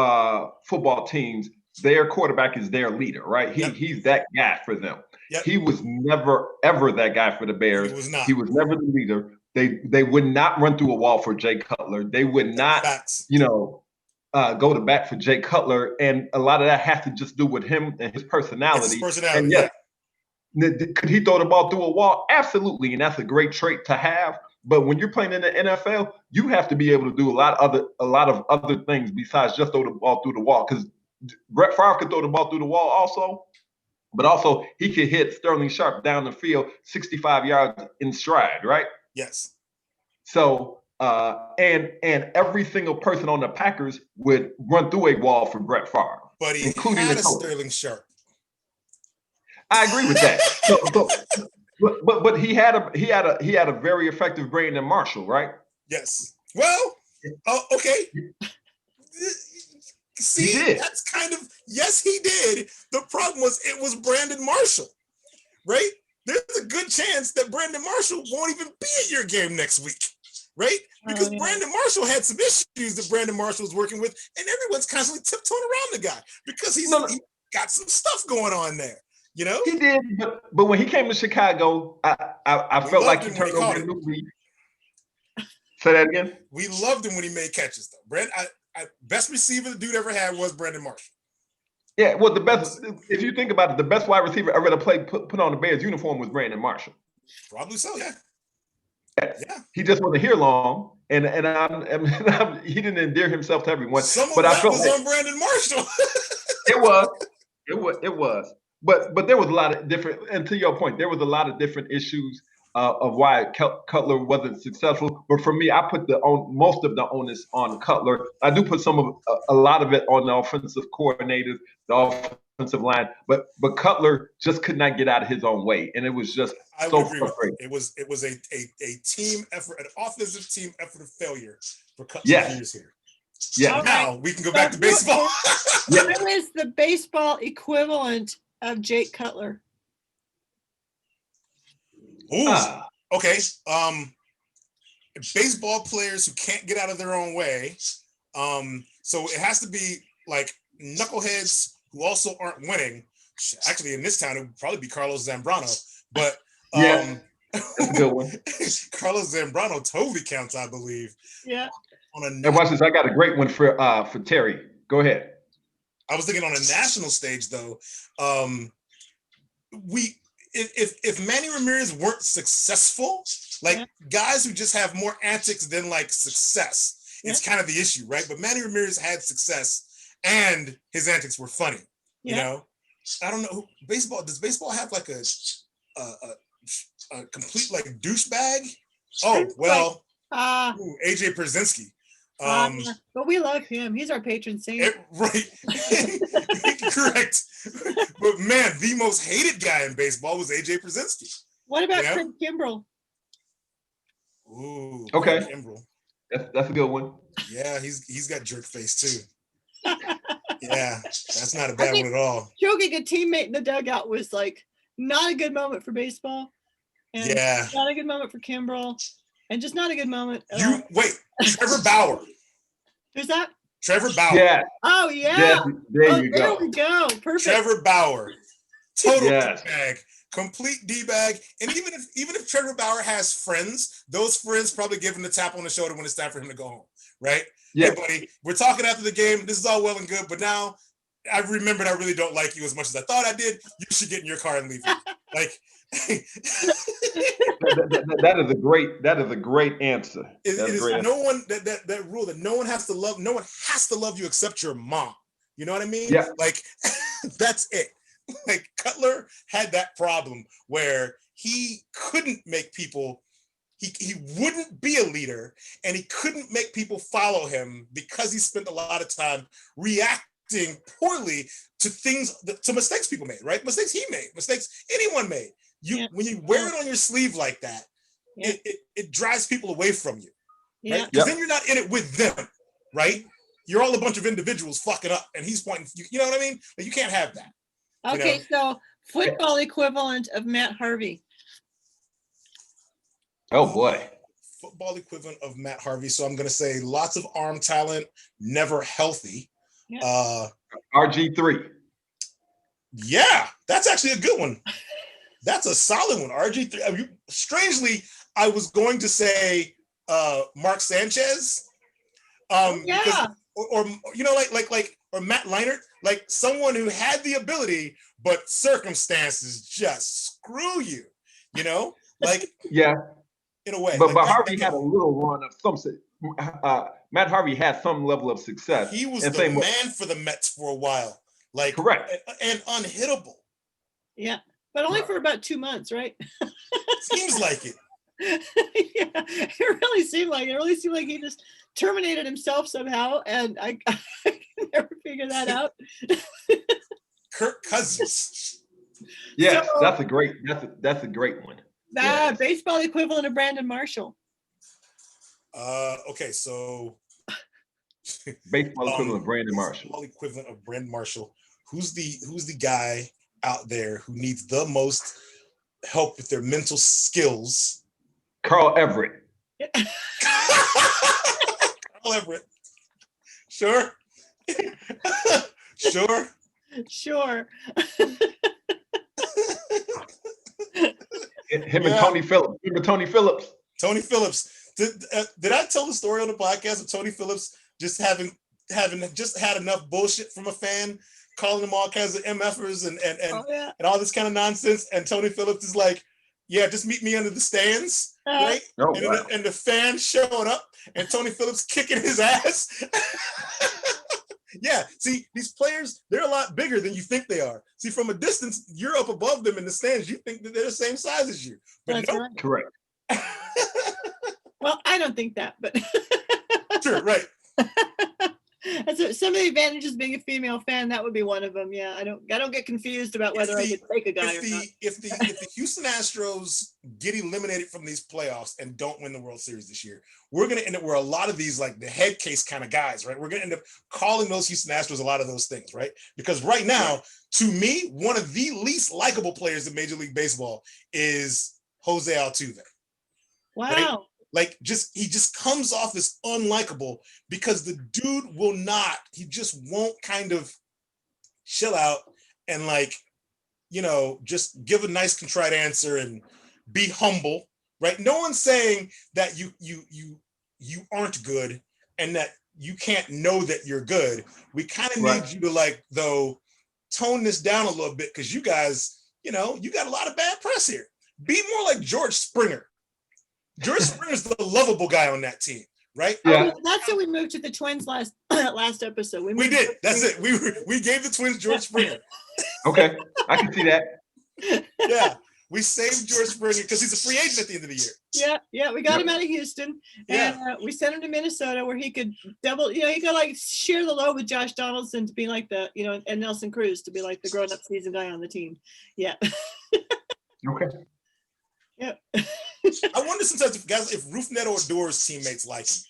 C: football teams, their quarterback is their leader, right? He's that guy for them. Yep. He was never, ever that guy for the Bears. He was never the leader. They would not run through a wall for Jay Cutler. They would not, go to bat for Jay Cutler. And a lot of that has to just do with him and his personality. And could he throw the ball through a wall? Absolutely. And that's a great trait to have. But when you're playing in the NFL, you have to be able to do a lot of other things besides just throw the ball through the wall. Because Brett Favre could throw the ball through the wall also, but also he could hit Sterling Sharp down the field 65 yards in stride, right?
B: Yes.
C: So and every single person on the Packers would run through a wall for Brett Favre,
B: but he including had a Sterling Sharp.
C: I agree with that. But he had a very effective Brandon Marshall, right?
B: Yes. Well, okay. See, that's kind of yes, he did. The problem was it was Brandon Marshall, right? There's a good chance that Brandon Marshall won't even be at your game next week, right? Because Brandon Marshall had some issues that Brandon Marshall was working with, and everyone's constantly tiptoeing around the guy because he got some stuff going on there. You know,
C: he did, but when he came to Chicago, I felt like he turned over a new leaf. Say that again.
B: We loved him when he made catches, though. Best receiver the dude ever had was Brandon Marshall.
C: Yeah, well, the best, if you think about it, the best wide receiver ever to play put on the Bears uniform was Brandon Marshall.
B: Probably so, yeah.
C: He just wasn't here long, and he didn't endear himself to everyone.
B: But I felt was on Brandon Marshall.
C: It was. But there was a lot of different, and to your point, there was a lot of different issues of why Cutler wasn't successful. But for me, I put most of the onus on Cutler. I do put a lot of it on the offensive coordinators, the offensive line. But Cutler just could not get out of his own way, and it was just so frustrating.
B: It was a team effort, an offensive team effort of failure for Cutler years here.
C: Yeah.
B: Now we can go back to baseball.
A: Who is the baseball equivalent of Jake Cutler?
B: Ooh, okay. Baseball players who can't get out of their own way. So it has to be like knuckleheads who also aren't winning. Actually, in this town, it would probably be Carlos Zambrano. But
C: that's a good one.
B: Carlos Zambrano totally counts, I believe.
A: Yeah.
C: Watch this. I got a great one for Terry. Go ahead.
B: I was thinking on a national stage, though, if Manny Ramirez weren't successful, like guys who just have more antics than like success, it's kind of the issue, right? But Manny Ramirez had success and his antics were funny. You know, I don't know. Does baseball have like a complete like douchebag? Oh well, AJ Pierzynski.
A: But we love him. He's our patron saint.
B: Right. Correct. But man, the most hated guy in baseball was AJ Pierzynski.
A: What about Craig Kimbrell?
C: Ooh. Okay.
B: Kimbrell.
C: That's a good one.
B: Yeah, he's got jerk face too. Yeah, that's not a bad one at all.
A: Choking a teammate in the dugout was like not a good moment for baseball. And
B: yeah.
A: Not a good moment for Kimbrel. And just not a good moment at all.
B: Wait, Trevor Bauer.
A: Who's that?
B: Trevor Bauer.
C: Yeah.
A: Oh, yeah.
C: Yes, there
A: There we go. Perfect.
B: Trevor Bauer. Total D-bag. Complete D-bag. And even if Trevor Bauer has friends, those friends probably give him the tap on the shoulder when it's time for him to go home, right? Yeah. Hey, buddy, we're talking after the game. This is all well and good, but now I've remembered I really don't like you as much as I thought I did. You should get in your car and leave. Like,
C: that is a great answer.
B: That rule that no one has to love you except your mom. You know what I mean?
C: Yeah.
B: Like, that's it. Like, Cutler had that problem where he couldn't make people, he wouldn't be a leader, and he couldn't make people follow him because he spent a lot of time reacting poorly to mistakes people made, right? Mistakes he made, mistakes anyone made. When you wear it on your sleeve like that, it drives people away from you, right? Because then you're not in it with them, right? You're all a bunch of individuals fucking up, and he's pointing. You know what I mean? Like, you can't have that.
A: Okay, so football equivalent of Matt Harvey.
C: Oh boy.
B: Football equivalent of Matt Harvey. So I'm going to say lots of arm talent, never healthy.
A: Yeah.
C: RG3.
B: Yeah, that's actually a good one. That's a solid one. RG3. I mean, strangely, I was going to say Mark Sanchez. Because, or you know, or Matt Leinart, like someone who had the ability, but circumstances just screw you. You know, like in a way.
C: But Harvey had a little run of some. Matt Harvey had some level of success.
B: He was the man for the Mets for a while. Like,
C: correct,
B: and unhittable.
A: Yeah, but only for about 2 months, right?
B: Seems like it.
A: It really seemed like he just terminated himself somehow, and I can never figure that out.
B: Kirk Cousins.
C: Yes, that's a great one.
A: Baseball equivalent of Brandon Marshall.
B: Okay, so
C: baseball equivalent of Brandon Marshall.
B: Baseball equivalent of Brandon Marshall. Who's the guy out there who needs the most help with their mental skills?
C: Carl Everett.
B: Carl Everett. Sure. Sure.
C: Him and Tony Phillips. Remember Tony Phillips?
B: Tony Phillips. Did I tell the story on the podcast of Tony Phillips just having just had enough bullshit from a fan, calling them all kinds of MFers and all this kind of nonsense? And Tony Phillips is like, yeah, just meet me under the stands, right?
C: Oh,
B: and the fan showing up and Tony Phillips kicking his ass. Yeah, see, these players, they're a lot bigger than you think they are. See, from a distance, you're up above them in the stands. You think that they're the same size as you. But
A: that's right.
C: Correct.
A: Well, I don't think that, but
B: sure, right.
A: That's some of the advantages of being a female fan. That would be one of them. Yeah, I don't get confused about whether I could take a guy or not.
B: If the Houston Astros get eliminated from these playoffs and don't win the World Series this year, we're going to end up where a lot of these, like the head case kind of guys, right? We're going to end up calling those Houston Astros a lot of those things, right? Because right now, to me, one of the least likable players in Major League Baseball is Jose Altuve.
A: Wow.
B: Right? Like, he just comes off as unlikable because the dude he just won't kind of chill out and, like, you know, just give a nice contrite answer and be humble, right? No one's saying that you aren't good and that you can't know that you're good. We kind of need you to, like, though, tone this down a little bit because you guys, you know, you got a lot of bad press here. Be more like George Springer. George Springer's the lovable guy on that team, right?
A: Yeah. That's how we moved to the Twins last episode.
B: We did. That's it. We gave the Twins George Springer.
C: Okay, I can see that.
B: Yeah, we saved George Springer because he's a free agent at the end of the year.
A: Yeah, we got him out of Houston, and we sent him to Minnesota where he could he could like share the load with Josh Donaldson to be like and Nelson Cruz to be like the grown-up seasoned guy on the team. Yeah.
C: Okay.
B: Yeah. I wonder sometimes if Rougned Odor's teammates like him.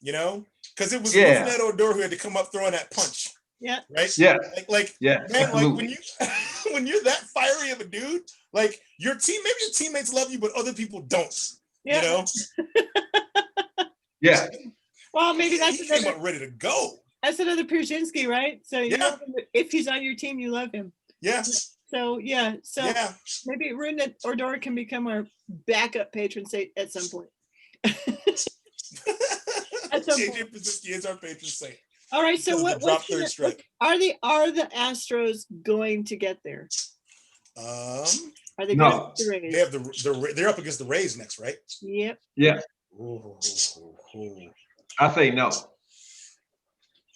B: you know, because it was Ned Odor who had to come up throwing that punch.
A: Yeah.
B: Right.
C: Yeah.
B: Man, like when you when you're that fiery of a dude, like maybe your teammates love you, but other people don't.
A: Yeah.
B: You know.
C: Yeah.
A: Well, maybe
B: he came up ready to go.
A: That's another Pierzynski, right? So you love him. If he's on your team, you love him.
B: Yeah.
A: So maybe Ned Odor can become our backup patron saint at some point.
B: JJ Pierzynski is our patron saint.
A: All right, so what are the Astros going to get there?
B: Are
A: they going to the Rays?
B: They have they're up against the Rays next, right?
A: Yep.
C: Yeah. I say no.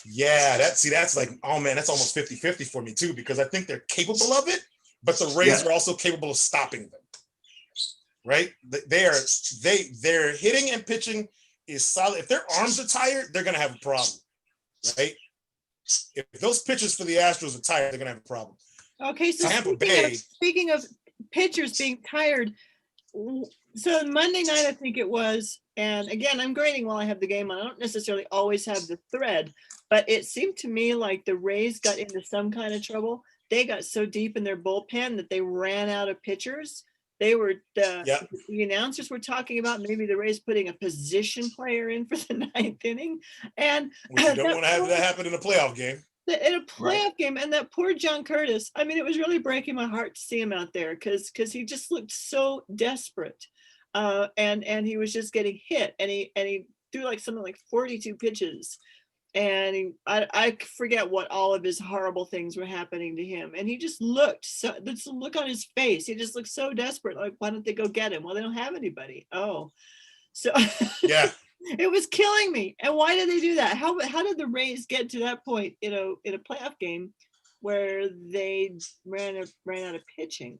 B: Yeah, that's like, oh man, that's almost 50-50 for me too, because I think they're capable of it, but the Rays are also capable of stopping them. Right? Their hitting and pitching is solid. If their arms are tired, they're gonna have a problem. Right? If those pitchers for the Astros are tired, they're gonna have a problem.
A: Okay, so speaking of pitchers being tired, so Monday night I think it was, and again I'm grading while I have the game on. I don't necessarily always have the thread, but it seemed to me like the Rays got into some kind of trouble. They got so deep in their bullpen that they ran out of pitchers. They were the announcers were talking about maybe the Rays putting a position player in for the 9th inning, and
B: you don't want to have that happen in a playoff game.
A: In a playoff game, and that poor John Curtis. I mean, it was really breaking my heart to see him out there because he just looked so desperate, and he was just getting hit, and he threw like something like 42 pitches. And I forget what all of his horrible things were happening to him. And he just looked the look on his face. He just looked so desperate. Like, why don't they go get him? Well, they don't have anybody. Oh, so
B: yeah,
A: it was killing me. And why did they do that? How did the Rays get to that point, in a playoff game where they ran out of pitching?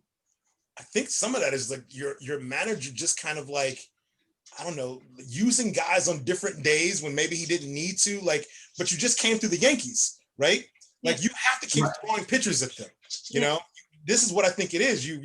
B: I think some of that is like your manager just kind of like, I don't know, using guys on different days when maybe he didn't need to, like, but you just came through the Yankees, right? Like you have to keep throwing pitchers at them. You know, this is what I think it is. You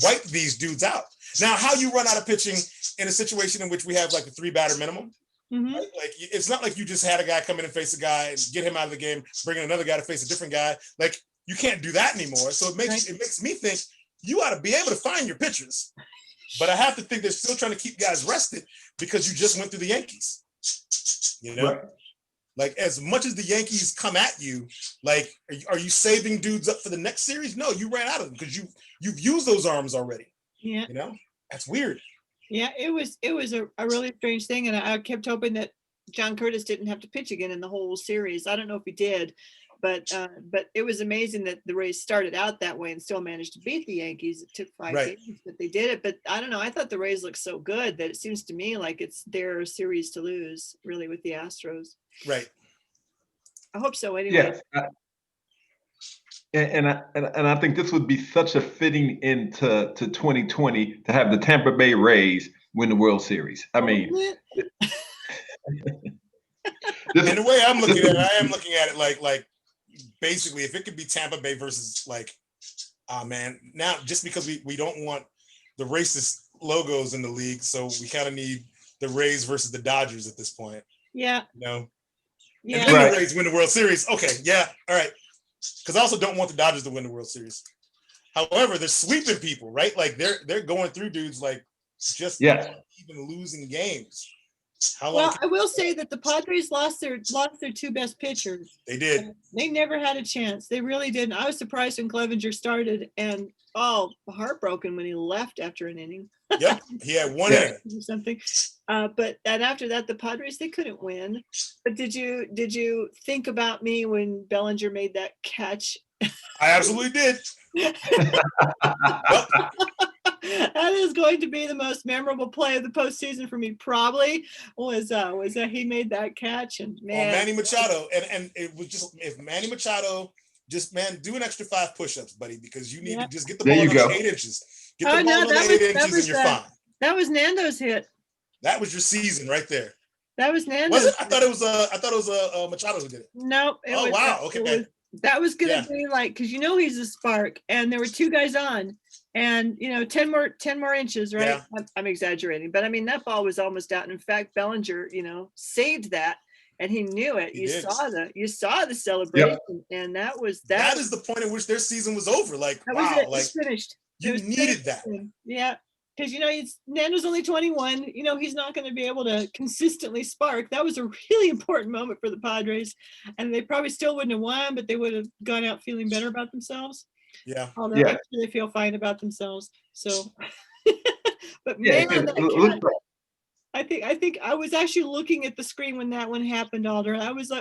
B: wipe these dudes out. Now, how you run out of pitching in a situation in which we have like a 3-batter minimum, right? Like it's not like you just had a guy come in and face a guy and get him out of the game, bring in another guy to face a different guy. Like you can't do that anymore. So it makes me think you ought to be able to find your pitchers. But I have to think they're still trying to keep guys rested because you just went through the Yankees. You know, like as much as the Yankees come at you, like, are you saving dudes up for the next series? No, you ran out of them because you've used those arms already. Yeah, you know, that's weird.
A: Yeah, it was a really strange thing, and I kept hoping that John Curtis didn't have to pitch again in the whole series. I don't know if he did. But it was amazing that the Rays started out that way and still managed to beat the Yankees. It took 5 games, but they did it. But I don't know. I thought the Rays looked so good that it seems to me like it's their series to lose, really, with the Astros.
B: Right.
A: I hope so. Anyway.
C: Yeah. And I think this would be such a fitting into 2020 to have the Tampa Bay Rays win the World Series. I mean.
B: And the way I'm looking at it, I am looking at it like basically if it could be Tampa Bay versus like, man, now just because we don't want the racist logos in the league, so we kind of need the Rays versus the Dodgers at this point.
A: Yeah.
B: You know?
A: Yeah.
B: And then the Rays win the World Series. Okay, yeah, all right. Because I also don't want the Dodgers to win the World Series. However, they're sweeping people, right? Like they're going through dudes like just even losing games.
A: Well, I will say that the Padres lost their 2 best pitchers.
B: They did.
A: They never had a chance. They really didn't. I was surprised when Clevenger started and heartbroken when he left after an inning.
B: Yep, he had 1 inning
A: or something. But after that, the Padres, they couldn't win. But did you think about me when Bellinger made that catch?
B: I absolutely did.
A: That is going to be the most memorable play of the postseason for me. Probably was that he made that catch and man,
B: Manny Machado, and it was just if Manny Machado just do an extra 5 push-ups, buddy, because you need to just get the ball on 8 inches. Get the ball on 8 inches, and you're fine.
A: That was Nando's hit.
B: That was your season right there.
A: That was Nando's.
B: Was it? I thought it was Machado who did it.
A: No.
B: Wow. Okay.
A: That was gonna be like because he's a spark, and there were 2 guys on. And 10 more inches, right?
B: Yeah.
A: I'm exaggerating, but I mean that ball was almost out. And in fact, Bellinger, saved that, and he knew it. You saw the celebration, and that
B: is the point at which their season was over. Like, wow,
A: it was finished.
B: You needed that.
A: Yeah, because Nando's only 21. He's not going to be able to consistently spark. That was a really important moment for the Padres, and they probably still wouldn't have won, but they would have gone out feeling better about themselves.
B: Yeah.
A: Although I'm sure they feel fine about themselves. So, but man, I think I was actually looking at the screen when that one happened, Alder. That was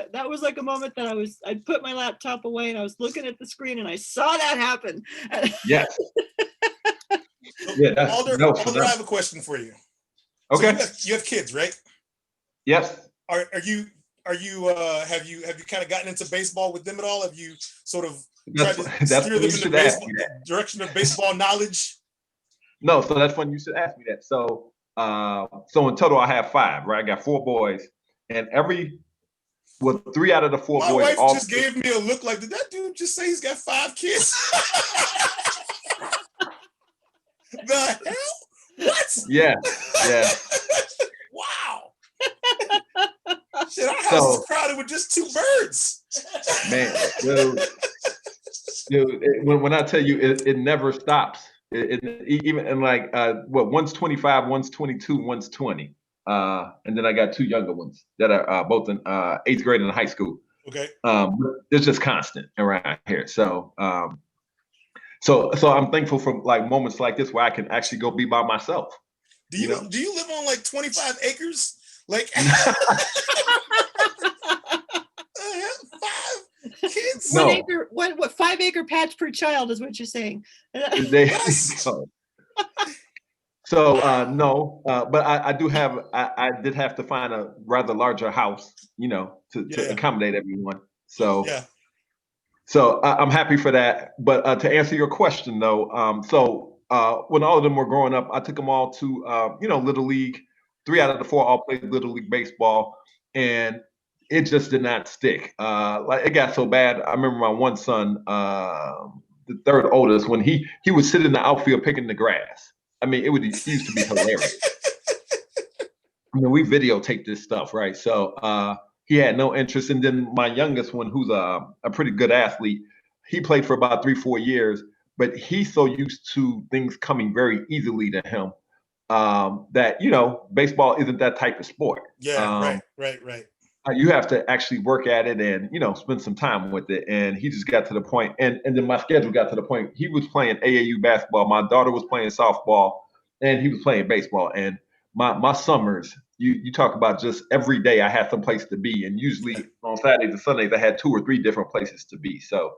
A: like a moment that I put my laptop away and I was looking at the screen and I saw that happen.
C: Yes.
B: Alder, I have a question for you.
C: Okay.
B: So you have kids, right?
C: Yes.
B: Have you kind of gotten into baseball with them at all? Have you sort of tried to steer them in the direction of baseball knowledge?
C: No, so that's funny you should ask me that. So in total I have 5, right? I got 4 boys, and 3 out of the 4 boys.
B: My wife just gave me a look like, did that dude just say he's got 5 kids? The hell? What?
C: Yeah.
B: Wow. Shit, our house is crowded with just 2 birds.
C: Man, dude, when I tell you it never stops. Even and like one's 25, one's 22, one's 20. And then I got 2 younger ones that are both in 8th grade and high school.
B: Okay.
C: It's just constant around here. So I'm thankful for like moments like this where I can actually go be by myself.
B: Do you live on like 25 acres? Like 5 kids?
A: No. 1 acre, what 5 acre patch per child is what you're saying.
C: No, but I do have, I did have to find a rather larger house, to accommodate everyone. So, so I'm happy for that. But to answer your question though, when all of them were growing up, I took them all to, Little League. 3 out of the 4 all played Little League baseball, and it just did not stick. Like it got so bad. I remember my one son, the 3rd oldest, when he would sit in the outfield picking the grass. I mean, it used to be hilarious. I mean, we videotaped this stuff, right? So he had no interest. And then my youngest one, who's a pretty good athlete, he played for about 3-4 years, but he's so used to things coming very easily to him that, baseball isn't that type of sport.
B: Yeah, right.
C: You have to actually work at it and, spend some time with it. And he just got to the point, and then my schedule got to the point. He was playing AAU basketball. My daughter was playing softball, and he was playing baseball. And my summers, you talk about just every day I had some place to be. And usually on Saturdays and Sundays, I had 2 or 3 different places to be. So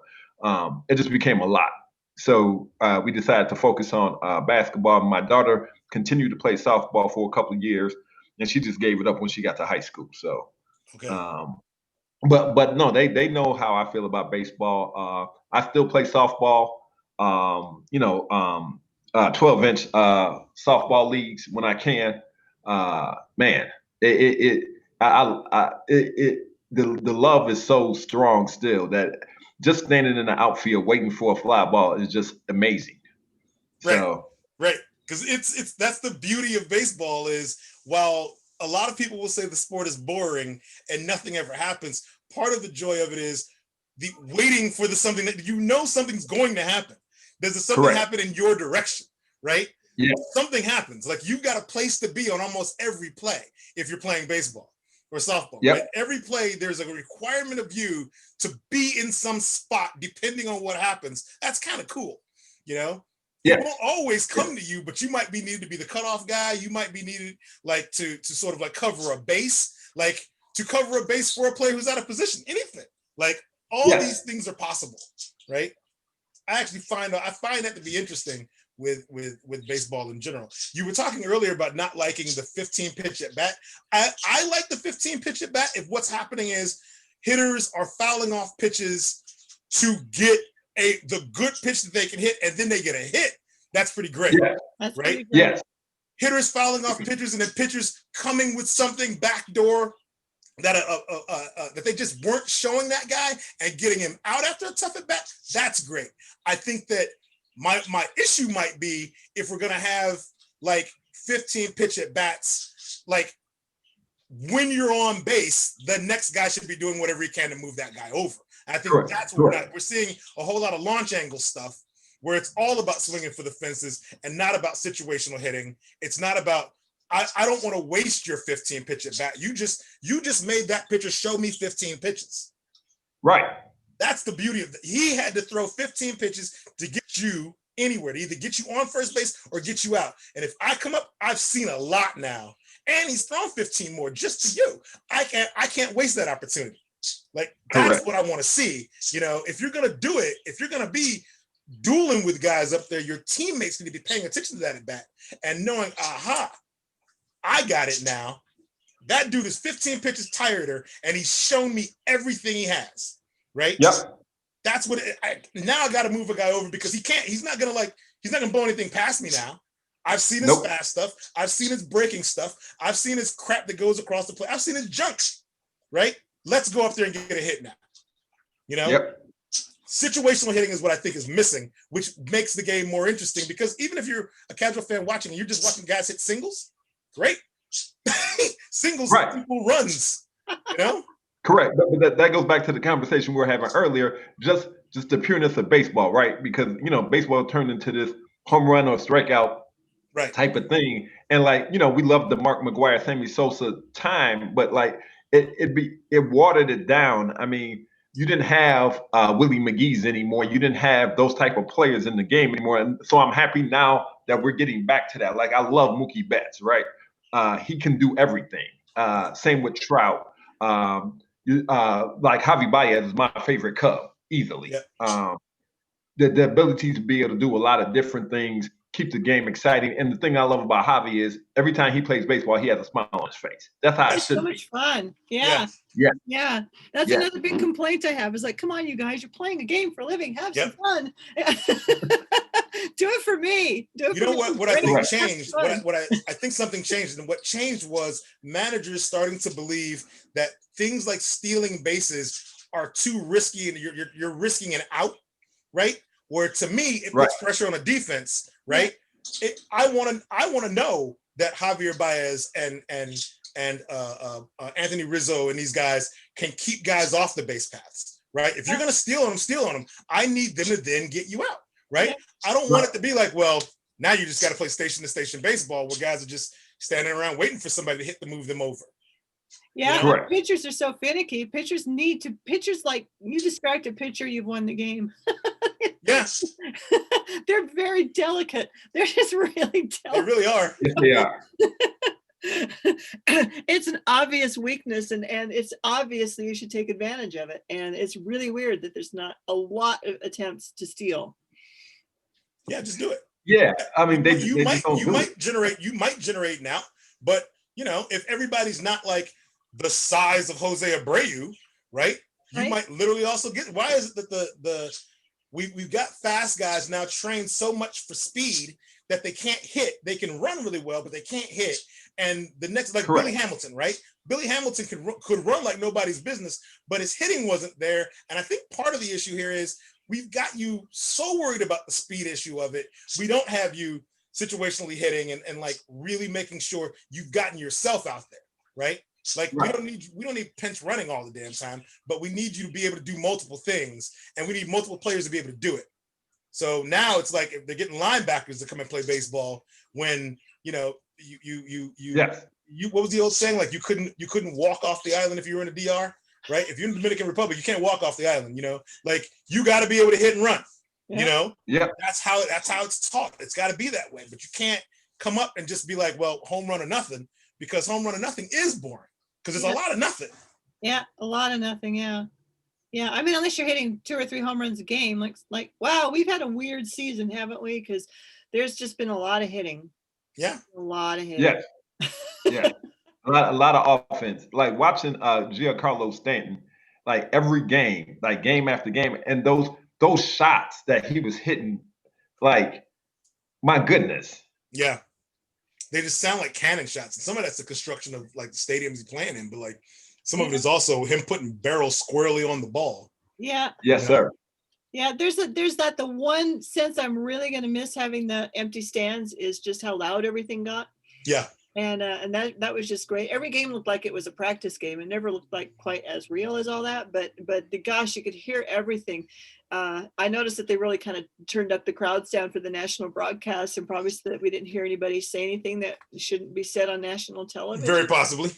C: it just became a lot. So we decided to focus on basketball. My daughter continued to play softball for a couple of years, and she just gave it up when she got to high school. So,
B: okay.
C: But no, they know how I feel about baseball. I still play softball. 12-inch softball leagues when I can. Man, the love is so strong still that just standing in the outfield waiting for a fly ball is just amazing.
B: Right. Because it's that's the beauty of baseball is while a lot of people will say the sport is boring and nothing ever happens, part of the joy of it is the waiting for something that something's going to happen. Does something happen in your direction, right?
C: Yeah.
B: Something happens. Like you've got a place to be on almost every play if you're playing baseball or softball.
C: Yep.
B: Right? Every play, there's a requirement of you to be in some spot depending on what happens. That's kind of cool, It won't always come to you, but you might be needed to be the cutoff guy. You might be needed like to sort of like cover a base, like to cover a base for a player who's out of position, anything. Like all these things are possible, right? I find that to be interesting with baseball in general. You were talking earlier about not liking the 15 pitch at bat. I like the 15 pitch at bat if what's happening is hitters are fouling off pitches to get the good pitch that they can hit, and then they get a hit. That's pretty great,
A: That's
B: right?
A: Pretty great.
C: Yes.
B: Hitters fouling off pitchers, and then pitchers coming with something backdoor that that they just weren't showing that guy and getting him out after a tough at bat. That's great. I think that My issue might be if we're gonna have like 15 pitch at bats, like when you're on base, the next guy should be doing whatever he can to move that guy over. I think that's what we're seeing a whole lot of launch angle stuff where it's all about swinging for the fences and not about situational hitting. It's not about, I don't want to waste your 15 pitch at bat. You just made that pitcher show me 15 pitches.
C: Right.
B: That's the beauty of it. He had to throw 15 pitches to get you anywhere, to either get you on first base or get you out. And if I come up, I've seen a lot now. And he's thrown 15 more just to you. I can't waste that opportunity. Like, that's what I want to see. You know, if you're going to do it, if you're going to be dueling with guys up there, your teammates need to be paying attention to that at bat and knowing, aha, I got it now. That dude is 15 pitches tireder, and he's shown me everything he has, right?
C: Yep.
B: That's what now I got to move a guy over because he's not going to blow anything past me now. I've seen his fast stuff. I've seen his breaking stuff. I've seen his crap that goes across the plate. I've seen his junk, right? Let's go up there and get a hit now. You know?
C: Yep.
B: Situational hitting is what I think is missing, which makes the game more interesting because even if you're a casual fan watching and you're just watching guys hit singles, great. Singles equal runs, you know?
C: Correct. But that goes back to the conversation we were having earlier, just the pureness of baseball, right? Because, you know, baseball turned into this home run or strikeout type of thing. And like, you know, we love the Mark McGwire, Sammy Sosa time, but like it watered it down. I mean, you didn't have Willie McGee's anymore. You didn't have those type of players in the game anymore. And so I'm happy now that we're getting back to that. Like, I love Mookie Betts, right? He can do everything. Same with Trout. Like Javi Baez is my favorite Cub easily. Yep. The ability to be able to do a lot of different things, keep the game exciting. And the thing I love about Javi is every time he plays baseball, he has a smile on his face. That's how it should be.
A: So much fun. Yeah. That's another big complaint I have is like, come on, you guys, you're playing a game for a living. Have some fun. Do it for me. Do it
B: you know what I think changed? What I think something changed, and what changed was managers starting to believe that things like stealing bases are too risky, and you're risking an out, right? Where to me it puts pressure on a defense, right? I want to know that Javier Baez and Anthony Rizzo and these guys can keep guys off the base paths, right? If you're gonna steal on them. I need them to then get you out. Right? I don't want it to be like, well, now you just got to play station to station baseball where guys are just standing around waiting for somebody to hit to move them over.
A: Yeah, you know? Pitchers are so finicky. Pitchers like you described a pitcher, you've won the game.
B: Yes.
A: They're very delicate. They're just really delicate.
B: They really are.
C: Yes, they are.
A: It's an obvious weakness and it's obviously you should take advantage of it. And it's really weird that there's not a lot of attempts to steal.
B: Yeah, just do it.
C: Yeah, I mean,
B: you might generate now, but you know, if everybody's not like the size of Jose Abreu, right? You might literally also get. Why is it that we've got fast guys now trained so much for speed that they can't hit? They can run really well, but they can't hit. And the next, like Billy Hamilton, right? Billy Hamilton could run like nobody's business, but his hitting wasn't there. And I think part of the issue here is we've got you so worried about the speed issue of it. We don't have you situationally hitting and like really making sure you've gotten yourself out there, right? Like we don't need pinch running all the damn time, but we need you to be able to do multiple things, and we need multiple players to be able to do it. So now it's like if they're getting linebackers to come and play baseball when you know you what was the old saying? Like you couldn't walk off the island if you were in a DR. Right? If you're in the Dominican Republic, you can't walk off the island, you know, like you got to be able to hit and run, you know? Yeah. That's how it's taught. It's got to be that way, but you can't come up and just be like, well, home run or nothing, because home run or nothing is boring because there's a lot of nothing.
A: Yeah. A lot of nothing. Yeah. Yeah. I mean, unless you're hitting 2 or 3 home runs a game, like, wow, we've had a weird season, haven't we? Because there's just been a lot of hitting.
B: Yeah.
A: A lot of hitting.
C: Yeah. Yeah. A lot of offense, like watching Giancarlo Stanton, like every game, like game after game, and those shots that he was hitting, like my goodness.
B: Yeah, they just sound like cannon shots, and some of that's the construction of like the stadiums he's playing in, but like some of it is also him putting barrels squarely on the ball.
A: Yeah.
C: Yes, sir.
A: Yeah, there's that the one sense I'm really going to miss having the empty stands is just how loud everything got.
B: Yeah.
A: And that was just great. Every game looked like it was a practice game. It never looked like quite as real as all that, but gosh, you could hear everything. I noticed that they really kind of turned up the crowd sound for the national broadcast, and probably so that we didn't hear anybody say anything that shouldn't be said on national television.
B: Very possibly.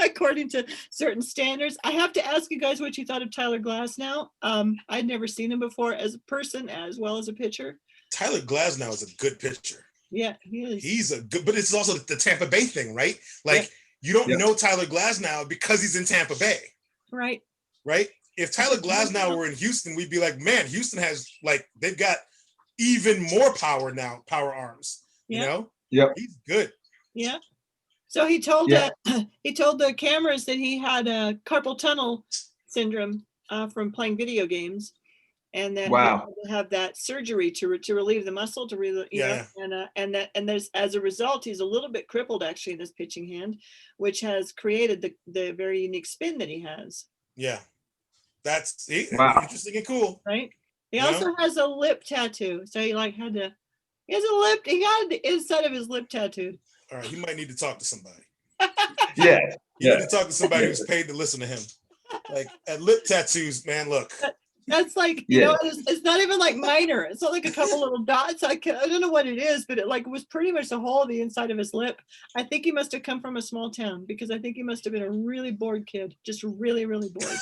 A: According to certain standards. I have to ask you guys what you thought of Tyler Glasnow. I'd never seen him before as a person as well as a pitcher.
B: Tyler Glasnow is a good pitcher.
A: Yeah, he is.
B: He's a good, but it's also the Tampa Bay thing, right? Like you don't know Tyler Glasnow because he's in Tampa Bay.
A: Right.
B: Right? If Tyler Glasnow were in Houston, we'd be like, man, Houston has they've got even more power now, power arms. You know?
C: Yep.
B: He's good.
A: Yeah. So he told the cameras that he had a carpal tunnel syndrome from playing video games, and that he had to have that surgery to relieve the muscle and there's as a result he's a little bit crippled actually in his pitching hand, which has created the very unique spin that he has.
B: Yeah, that's interesting and cool.
A: Right. He also has a lip tattoo, so he got the inside of his lip tattoo.
B: All right, he might need to talk to somebody.
C: Yeah.
B: You need to talk to somebody who's paid to listen to him. Like at lip tattoos, man, look.
A: That's like, you know, it's not even like minor. It's not like a couple little dots. I don't know what it is, but it was pretty much the whole of the inside of his lip. I think he must have come from a small town because I think he must have been a really bored kid. Just really, really bored.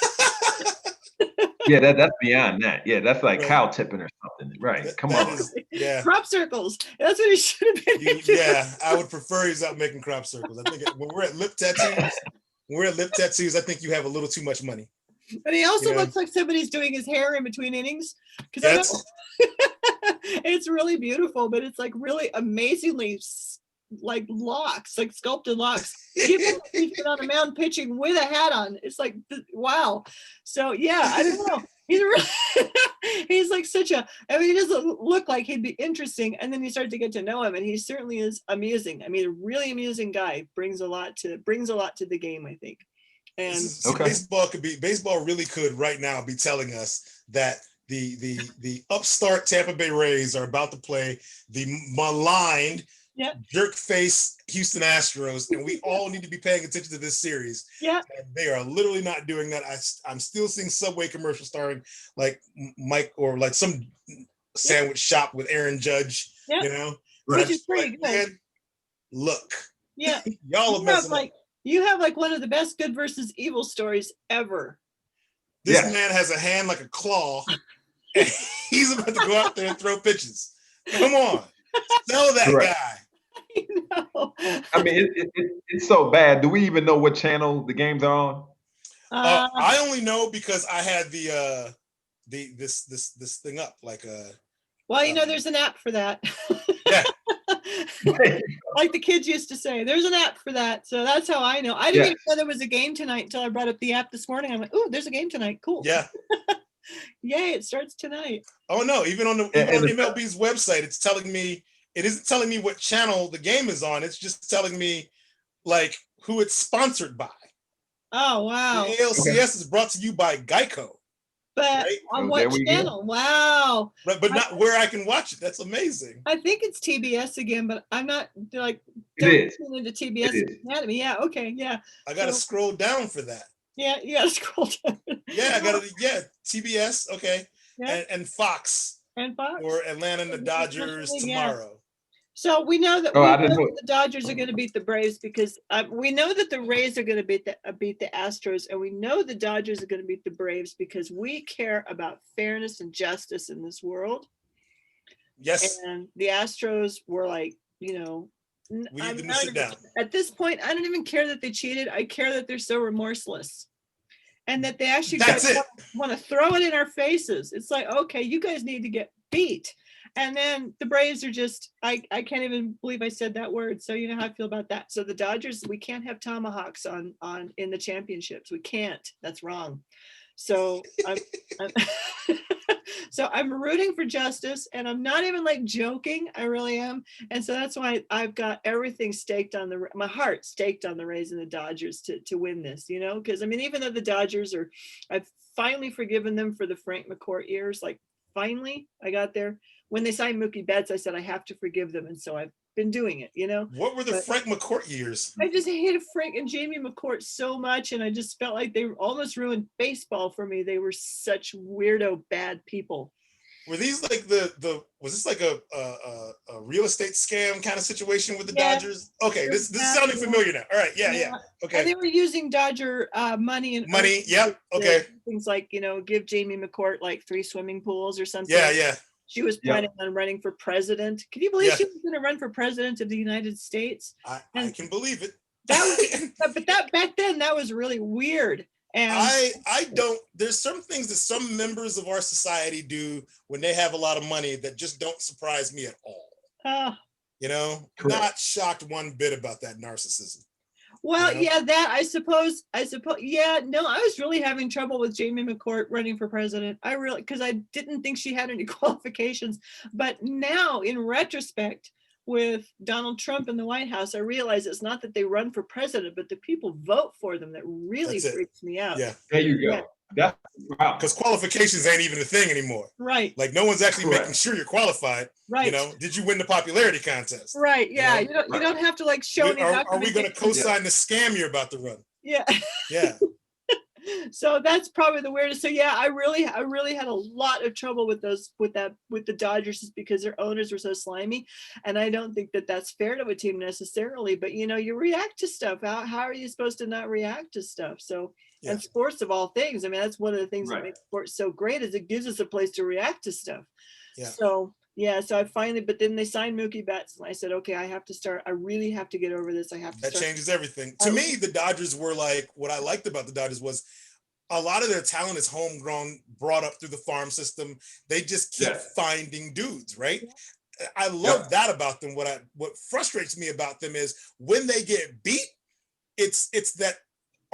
C: Yeah, that's beyond that. Yeah, that's like cow tipping or something. Right. Come on.
A: Crop circles. That's what he should have been.
B: I would prefer he's out making crop circles. I think when we're at lip tattoos, I think you have a little too much money.
A: But he also looks like somebody's doing his hair in between innings. Because it's really beautiful, but it's like really amazingly like locks, like sculpted locks. He's been on a mound pitching with a hat on. It's like, wow. So yeah, I don't know. He's like he doesn't look like he'd be interesting. And then you start to get to know him, and he certainly is amusing. I mean, a really amusing guy, brings a lot to the game, I think. And
B: baseball really could right now be telling us that the upstart Tampa Bay Rays are about to play the maligned jerk face Houston Astros, and we all need to be paying attention to this series.
A: Yeah,
B: and they are literally not doing that. I'm still seeing Subway commercials starring like Mike or like some sandwich shop with Aaron Judge.
A: Yeah.
B: You know,
A: which is pretty good.
B: Man, look,
A: y'all
B: are messing up.
A: You have like one of the best good versus evil stories ever.
B: This man has a hand like a claw, and he's about to go out there and throw pitches. Come on, sell that guy.
A: I know.
C: I mean, it's so bad. Do we even know what channel the games are on?
B: I only know because I had this thing up like
A: Well, you know, there's an app for that.
B: Yeah.
A: Like the kids used to say, there's an app for that. So that's how I know. I didn't even know there was a game tonight until I brought up the app this morning. I'm like, oh, there's a game tonight. Cool.
B: Yeah.
A: Yay, it starts tonight.
B: Oh no, even on MLB's website, it's telling me, it isn't telling me what channel the game is on. It's just telling me like who it's sponsored by.
A: Oh, wow.
B: The ALCS is brought to you by Geico.
A: But on what channel? Wow.
B: But not where I can watch it. That's amazing.
A: I think it's TBS again, but I'm not like
C: into
A: TBS Academy. Yeah, okay, yeah.
B: I gotta scroll down for that.
A: Yeah, you gotta scroll down.
B: Yeah, TBS, okay.
A: Yeah.
B: And Fox.
A: And Fox.
B: Or Atlanta and the Dodgers tomorrow.
A: So we know that the Dodgers are going to beat the Braves because we know that the Rays are going to beat the Astros, and we know the Dodgers are going to beat the Braves because we care about fairness and justice in this world.
B: Yes.
A: And the Astros were like, you know,
B: we need them to sit down.
A: At this point, I don't even care that they cheated. I care that they're so remorseless. And that they actually want to throw it in our faces. It's like, okay, you guys need to get beat. And then the Braves are just, I can't even believe I said that word. So you know how I feel about that. So the Dodgers, we can't have tomahawks on in the championships. We can't. That's wrong. So So I'm rooting for Justice, and I'm not even like joking. I really am. And so that's why I've got everything staked on my heart staked on the Rays and the Dodgers to win this, you know, because I mean, even though the Dodgers I've finally forgiven them for the Frank McCourt years. Like finally I got there. When they signed Mookie Betts, I said, I have to forgive them. And so I've been doing it, you know.
B: What were the Frank McCourt years?
A: I just hated Frank and Jamie McCourt so much, and I just felt like they almost ruined baseball for me. They were such weirdo bad people.
B: Were these like was this like a real estate scam kind of situation with the Dodgers? Okay, this is sounding familiar now. All right, yeah. Okay.
A: And they were using Dodger money and
B: Yep. Okay.
A: Things like, you know, give Jamie McCourt like 3 swimming pools or something.
B: Yeah.
A: She was planning on running for president. Can you believe she was going to run for president of the United States?
B: I can believe it.
A: But that back then, that was really weird. And
B: I don't, there's some things that some members of our society do when they have a lot of money that just don't surprise me at all. You know, correct. Not shocked one bit about that narcissism.
A: Well, you know? Yeah, I suppose, yeah, no, I was really having trouble with Jamie McCourt running for president. Because I didn't think she had any qualifications. But now, in retrospect, with Donald Trump in the White House, I realize it's not that they run for president, but the people vote for them. That really freaks me out.
B: Yeah,
C: there you go. Yeah.
B: Wow. Because qualifications ain't even a thing anymore.
A: Right.
B: Like no one's actually making sure you're qualified.
A: Right.
B: You know, did you win the popularity contest?
A: Right. Yeah. You don't have to like show any.
B: Are we going to co-sign the scam you're about to run?
A: Yeah.
B: Yeah.
A: So that's probably the weirdest. So yeah, I really had a lot of trouble with the Dodgers because their owners were so slimy, and I don't think that that's fair to a team necessarily. But you know, you react to stuff. How are you supposed to not react to stuff? So and sports of all things. I mean, that's one of the things that makes sports so great is it gives us a place to react to stuff. Yeah. So I finally, but then they signed Mookie Betts, and I said, okay, I have to start. I really have to get over this. I have to.
B: That changes everything. To me, the Dodgers were like, what I liked about the Dodgers was a lot of their talent is homegrown, brought up through the farm system. They just keep finding dudes, right? Yeah. I love that about them. What frustrates me about them is when they get beat, it's that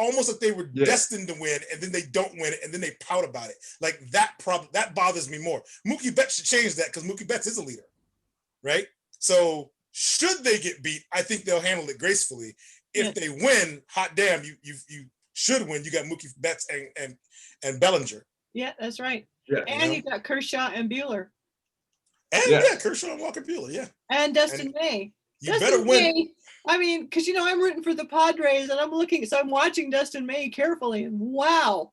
B: almost like they were destined to win, and then they don't win it, and then they pout about it. Like that bothers me more. Mookie Betts should change that because Mookie Betts is a leader, right? So should they get beat, I think they'll handle it gracefully. If they win, hot damn, you should win. You got Mookie Betts and Bellinger.
A: Yeah, that's right. Yeah, and you got Kershaw and Buehler.
B: And Kershaw and Walker Buehler. Yeah.
A: And Dustin May.
B: You better win.
A: May, I mean, because you know I'm rooting for the Padres, and I'm watching Dustin May carefully, and wow.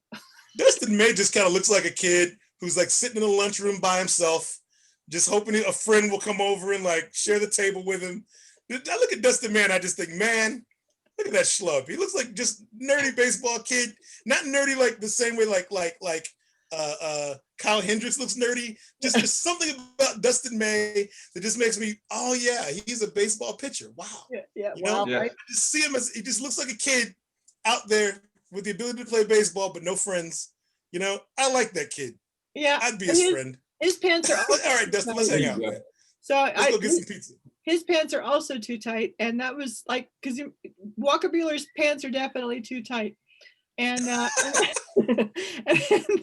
B: Dustin May just kind of looks like a kid who's like sitting in the lunchroom by himself, just hoping a friend will come over and like share the table with him. I look at Dustin May and I just think, man, look at that schlub. He looks like just nerdy baseball kid. Not nerdy like the same way like Kyle Hendricks looks nerdy. Just there's something about Dustin May that just makes me, oh yeah, he's a baseball pitcher. Wow.
A: Yeah.
B: Wow. I just see him as he just looks like a kid out there with the ability to play baseball but no friends. You know, I like that kid.
A: Yeah.
B: I'd be his friend.
A: His pants are also
B: all right, Dustin, let's hang out, man.
A: So
B: let's go get some pizza.
A: His pants are also too tight, and that was like because Walker Buehler's pants are definitely too tight. And, and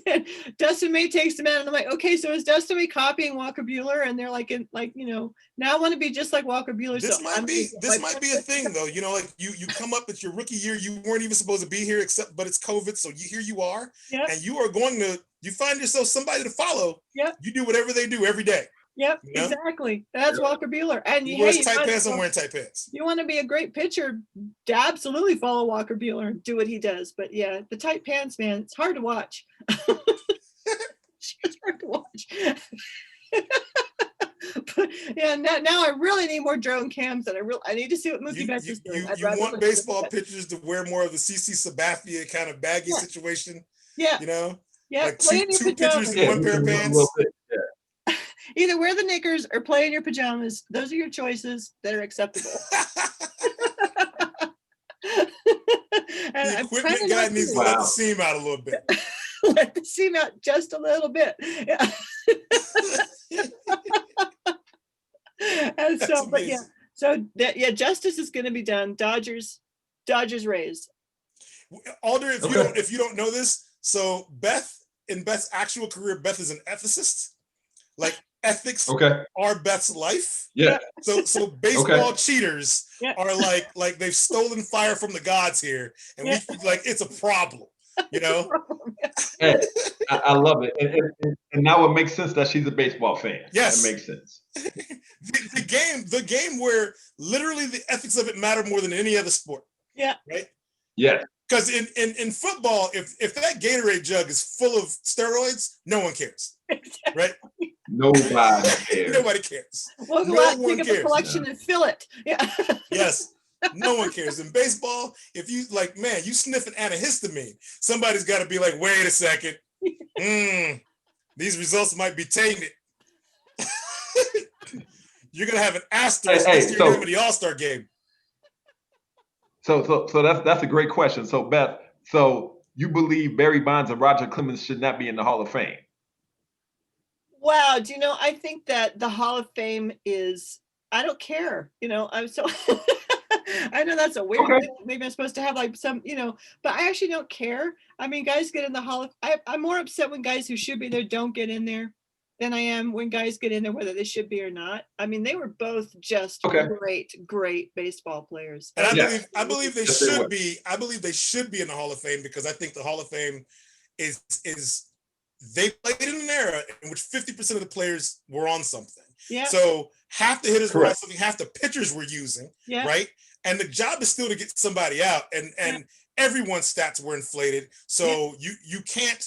A: then Dustin May takes them out, and I'm like, okay, so is Dustin May copying Walker Buehler? And they're like, now I want to be just like Walker Buehler.
B: This might be a thing though. You know, like you come up, it's your rookie year. You weren't even supposed to be here, but it's COVID, so here you are, and you find yourself somebody to follow.
A: Yeah,
B: you do whatever they do every day.
A: Yep, you know? Exactly. That's Walker Buehler. And
B: he wears tight pants. I'm wearing tight pants.
A: You want to be a great pitcher, absolutely follow Walker Buehler and do what he does. But yeah, the tight pants, man, it's hard to watch. It's hard to watch. But yeah, now I really need more drone cams, and I need to see what Mookie Betts is doing.
B: You want baseball pitchers to wear more of the CC Sabathia kind of baggy situation.
A: Yeah.
B: You know?
A: Yeah.
B: Like two pitchers in one pair of pants.
A: Either wear the knickers or play in your pajamas. Those are your choices that are acceptable.
B: The equipment guy needs to let the seam out a little bit.
A: Let the seam out just a little bit. Yeah. And so, but yeah. So justice is going to be done. Dodgers Rays.
B: Alder, if you don't know this, so Beth in Beth's actual career, Beth is an ethicist. Like ethics are Beth's life.
C: Yeah.
B: So baseball cheaters are like they've stolen fire from the gods here, and we feel like it's a problem. You know.
C: Hey, I love it, and now it makes sense that she's a baseball fan.
B: Yes,
C: it makes sense.
B: the game where literally the ethics of it matter more than any other sport.
A: Yeah.
B: Right.
C: Yeah.
B: Because in football, if that Gatorade jug is full of steroids, no one cares. Right.
C: Nobody cares.
B: Nobody cares.
A: Well, go out and pick up a collection and fill it. Yeah.
B: Yes. No one cares. In baseball, if you like, man, you sniff an antihistamine, somebody's got to be like, wait a second. These results might be tainted. You're gonna have an asterisk next to your name in the All-Star game.
C: So that's a great question. So Beth, so you believe Barry Bonds and Roger Clemens should not be in the Hall of Fame?
A: Wow, do you know, I think that the Hall of Fame is, I don't care, you know, I'm so I know that's a weird thing. Maybe I'm supposed to have like some, you know, but I actually don't care. I mean, guys get in the Hall of, I'm more upset when guys who should be there don't get in there than I am when guys get in there, whether they should be or not. I mean, they were both just great baseball players.
B: And I believe they should be. I believe they should be in the Hall of Fame because I think the Hall of Fame is they played in an era in which 50% of the players were on something.
A: Yeah.
B: So half the hitters were on something, half the pitchers were using. Yeah. Right. And the job is still to get somebody out, and everyone's stats were inflated. So you can't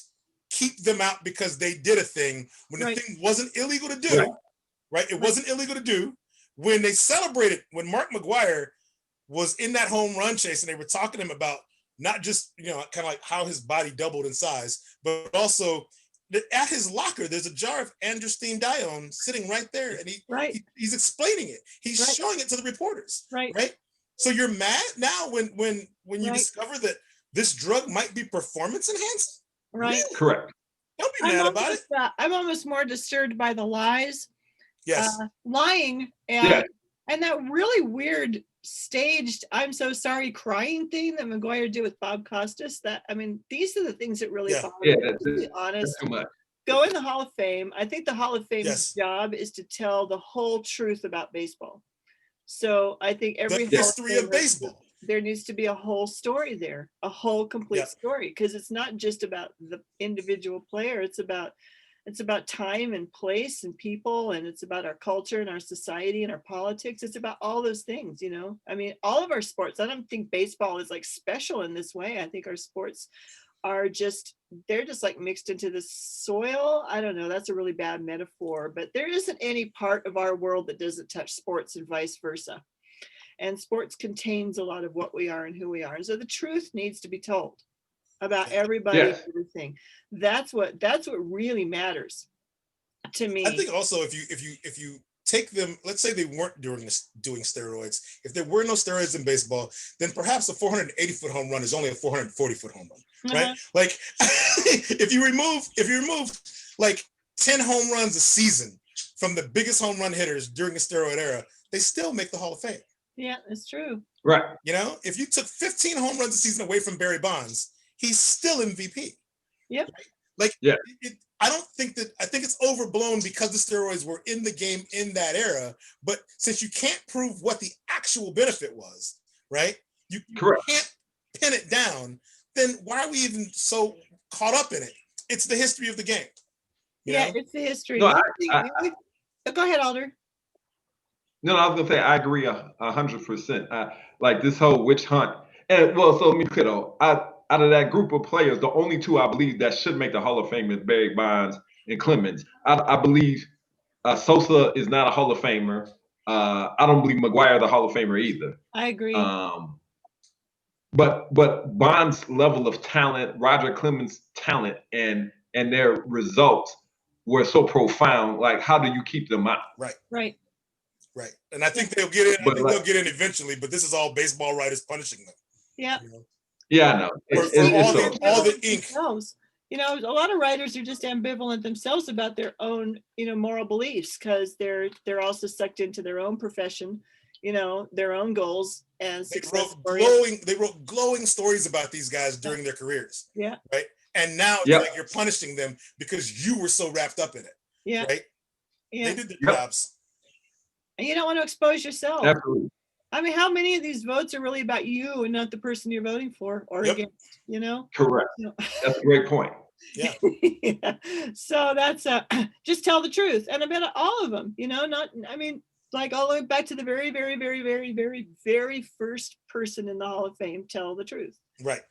B: keep them out because they did a thing when the thing wasn't illegal to do. Right. It wasn't illegal to do. When they celebrated, when Mark McGwire was in that home run chase, and they were talking to him about not just, you know, kind of like how his body doubled in size, but also at his locker, there's a jar of androstenedione sitting right there, and he's explaining it. He's showing it to the reporters. Right. So you're mad now when you discover that this drug might be performance enhancing.
A: Right.
B: Really?
C: Correct.
B: Don't be mad about it.
A: I'm almost more disturbed by the lies.
B: Yes.
A: Lying and that really weird staged "I'm so sorry" crying thing that McGwire did with Bob Costas. That, I mean, these are the things that really bother me, to be honest. Go in the Hall of Fame. I think the Hall of Fame's job is to tell the whole truth about baseball. So I think every
B: the history of baseball,
A: there needs to be a whole story there, a whole complete story, because it's not just about the individual player. It's about time and place and people, and it's about our culture and our society and our politics. It's about all those things, you know. I mean, all of our sports. I don't think baseball is like special in this way. I think our sports are they're just like mixed into the soil. I don't know, that's a really bad metaphor, but there isn't any part of our world that doesn't touch sports and vice versa. And sports contains a lot of what we are and who we are. And so the truth needs to be told about everybody and everything. That's what really matters to me.
B: I think also if you take them, let's say they weren't doing steroids. If there were no steroids in baseball, then perhaps a 480-foot home run is only a 440-foot home run, right? Like if you remove like 10 home runs a season from the biggest home run hitters during the steroid era, they still make the Hall of Fame.
A: Yeah, that's true.
C: Right.
B: You know, if you took 15 home runs a season away from Barry Bonds, he's still MVP.
A: Yep.
B: Right? Like, I think it's overblown because the steroids were in the game in that era. But since you can't prove what the actual benefit was, right? You can't pin it down. Then why are we even so caught up in it? It's the history of the game. You know?
A: It's the history.
C: No,
A: go ahead, Alder.
C: No, I was gonna say I agree 100%. Like this whole witch hunt, and well, so let me clear though. Out of that group of players, the only two I believe that should make the Hall of Fame is Barry Bonds and Clemens. I believe Sosa is not a Hall of Famer. I don't believe McGwire is a Hall of Famer either.
A: I agree.
C: But Bonds' level of talent, Roger Clemens' talent, and their results were so profound. Like, how do you keep them out?
B: Right. And I think they'll get in. They'll get in eventually. But this is all baseball writers punishing them.
A: Yeah.
B: You know?
C: Yeah, I know.
B: All the ink.
A: You know, a lot of writers are just ambivalent themselves about their own, you know, moral beliefs, because they're also sucked into their own profession, you know, their own goals and success.
B: They wrote glowing stories about these guys during their careers.
A: Yeah.
B: Right. And now it's like you're punishing them because you were so wrapped up in it.
A: Yeah.
B: Right?
A: Yeah.
B: They did their jobs.
A: And you don't want to expose yourself.
C: Absolutely.
A: I mean, how many of these votes are really about you and not the person you're voting for or against, you know?
C: Correct. That's a great point.
B: Yeah.
A: Yeah. So that's just tell the truth. And I bet all of them, you know, like all the way back to the very, very, very, very, very, very first person in the Hall of Fame, tell the truth.
B: Right.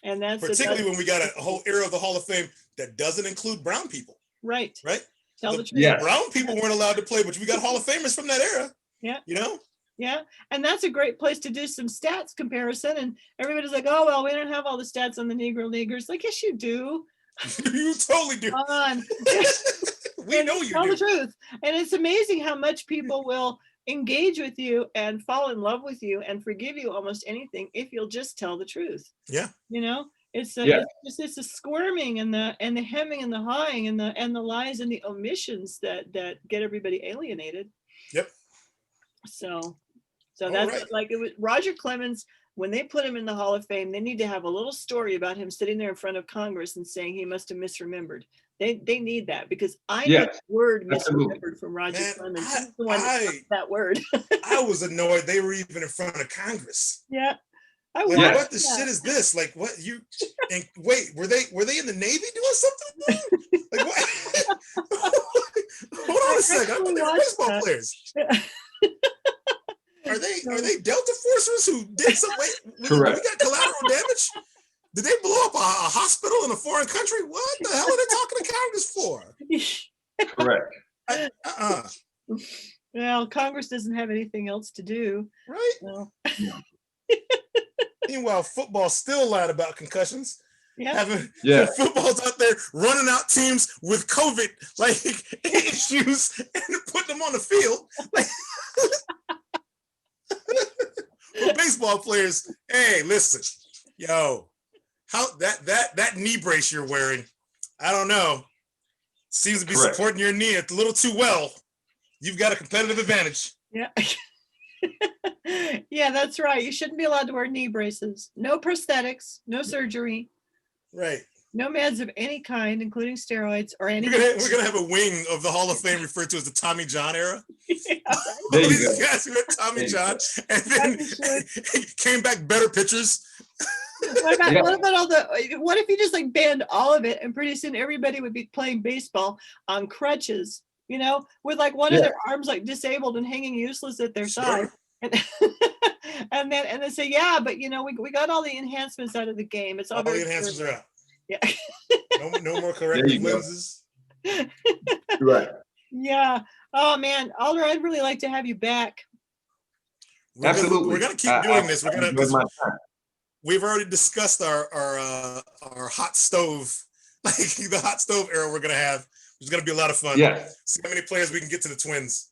A: And that's
B: particularly when we got a whole era of the Hall of Fame that doesn't include brown people.
A: Right.
B: Right.
A: Tell the truth.
C: Yeah.
B: Brown people weren't allowed to play, but we got Hall of Famers from that era.
A: Yeah.
B: You know?
A: Yeah. And that's a great place to do some stats comparison. And everybody's like, oh, well, we don't have all the stats on the Negro Leaguers. Like, yes, you do.
B: You totally do.
A: Come on.
B: We know you
A: tell
B: do.
A: the truth. And it's amazing how much people will engage with you and fall in love with you and forgive you almost anything if you'll just tell the truth.
B: Yeah.
A: You know, it's the squirming and the hemming and the hawing and the lies and the omissions that get everybody alienated.
B: Yep.
A: So that's right. Like it was Roger Clemens. When they put him in the Hall of Fame, they need to have a little story about him sitting there in front of Congress and saying he must have misremembered. They need that because I know the word misremembered from Roger Clemens. He's the one that word.
B: I was annoyed they were even in front of Congress.
A: Yeah.
B: What the shit is this? Like what you and wait, were they in the Navy doing something? Like what? Hold on a second. I thought they were baseball players. Are they Delta Forcers who did something?
C: Correct.
B: We got collateral damage? Did they blow up a hospital in a foreign country? What the hell are they talking to Congress for?
A: Well, Congress doesn't have anything else to do.
B: Right?
A: So.
B: Meanwhile, football's still lied about concussions.
A: Yeah.
B: Football's out there running out teams with COVID like issues and putting them on the field. Like, for baseball players, hey, listen, yo, how that knee brace you're wearing, I don't know, seems to be supporting your knee a little too well. You've got a competitive advantage.
A: Yeah. Yeah, that's right. You shouldn't be allowed to wear knee braces. No prosthetics, no surgery.
B: Right.
A: No meds of any kind, including steroids or any.
B: We're gonna have a wing of the Hall of Fame referred to as the Tommy John era.
A: Yeah, right.
C: There you
B: These
C: go.
B: guys who had Tommy John, and then came back better pitchers.
A: What if you just like banned all of it and pretty soon everybody would be playing baseball on crutches, you know, with like one of their arms like disabled and hanging useless at their side. And then say, yeah, but you know, we got all the enhancements out of the game. It's all
B: the enhancements are out.
A: Yeah.
B: No more corrective lenses.
C: Right.
B: Yeah.
A: Oh man, Alder, I'd really like to have you back.
C: Absolutely.
B: We're gonna keep doing this. We've already discussed our hot stove, like the hot stove era we're gonna have. It's gonna be a lot of fun.
C: Yeah.
B: See how many players we can get to the Twins.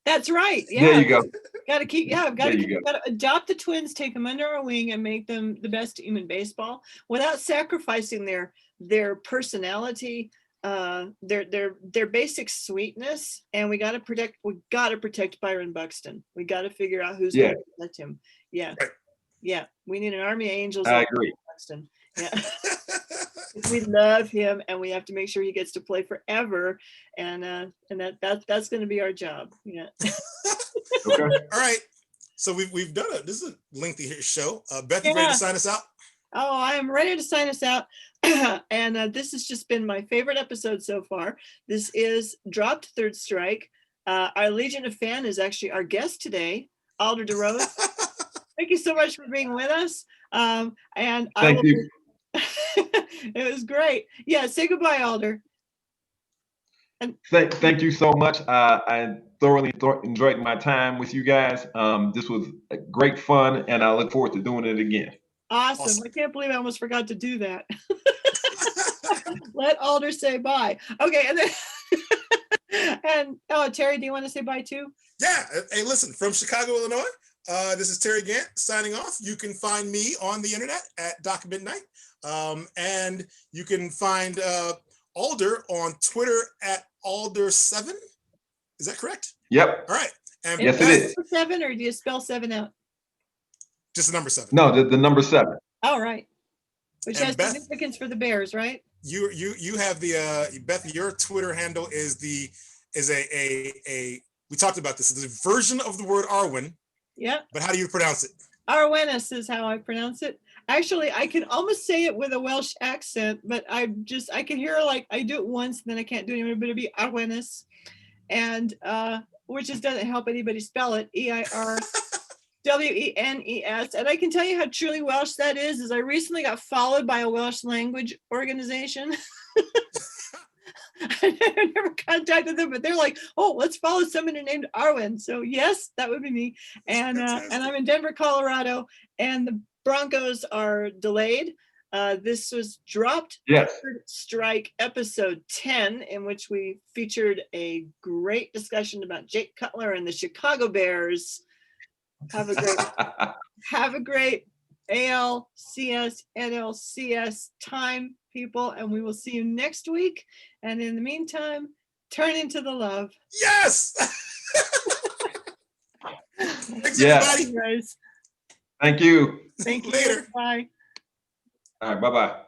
A: That's right. Yeah.
C: There you go.
A: Got to adopt the Twins, take them under our wing, and make them the best team in baseball without sacrificing their personality, their basic sweetness. And we got to protect Byron Buxton. We got to figure out who's going to protect him. Yeah. Right. Yeah. We need an army of angels.
C: I agree.
A: Buxton. Yeah. We love him, and we have to make sure he gets to play forever, and that's going to be our job. Yeah.
C: Okay.
B: All right. So we've done it. This is a lengthy show. Beth, you ready to sign us out?
A: Oh, I am ready to sign us out. And this has just been my favorite episode so far. This is Dropped Third Strike. Our Legion of Fan is actually our guest today, Alder Derose. Thank you so much for being with us. Thank you. It was great. Yeah, say goodbye, Alder.
C: Thank you so much. I thoroughly enjoyed my time with you guys. This was great fun, and I look forward to doing it again.
A: Awesome. I can't believe I almost forgot to do that. Let Alder say bye. Okay, and then Terry, do you want to say bye too?
B: Yeah. Hey, listen, from Chicago, Illinois, this is Terry Gant signing off. You can find me on the internet at Doc Midnight. And you can find Alder on Twitter at Alder7. Is that correct?
C: Yep.
B: All right. And
C: yes, it is.
A: 7, or do you spell 7 out?
B: Just the number 7.
C: No, the number 7.
A: All right. which
B: And
A: has
B: Beth,
A: significance for the Bears, right?
B: You have the Beth. Your Twitter handle is a we talked about this. It's a version of the word Arwen.
A: Yeah.
B: But how do you pronounce it?
A: Arwenis is how I pronounce it. Actually, I can almost say it with a Welsh accent, but I can hear like I do it once, and then I can't do it anymore. But it'd be Arwenis, and which just doesn't help anybody spell it. EIRWENES. And I can tell you how truly Welsh that is I recently got followed by a Welsh language organization. I never contacted them, but they're like, "Oh, let's follow somebody named Arwen." So yes, that would be me. And I'm in Denver, Colorado, and the Broncos are delayed. This was Dropped Third Strike episode 10, in which we featured a great discussion about Jake Cutler and the Chicago Bears. Have a great ALCS, NLCS time, people, and we will see you next week. And in the meantime, turn into the love.
B: Yes. Thanks,
C: everybody.
A: Guys.
C: Thank you.
A: Thank you.
B: Later.
A: Bye.
C: All right. Bye-bye.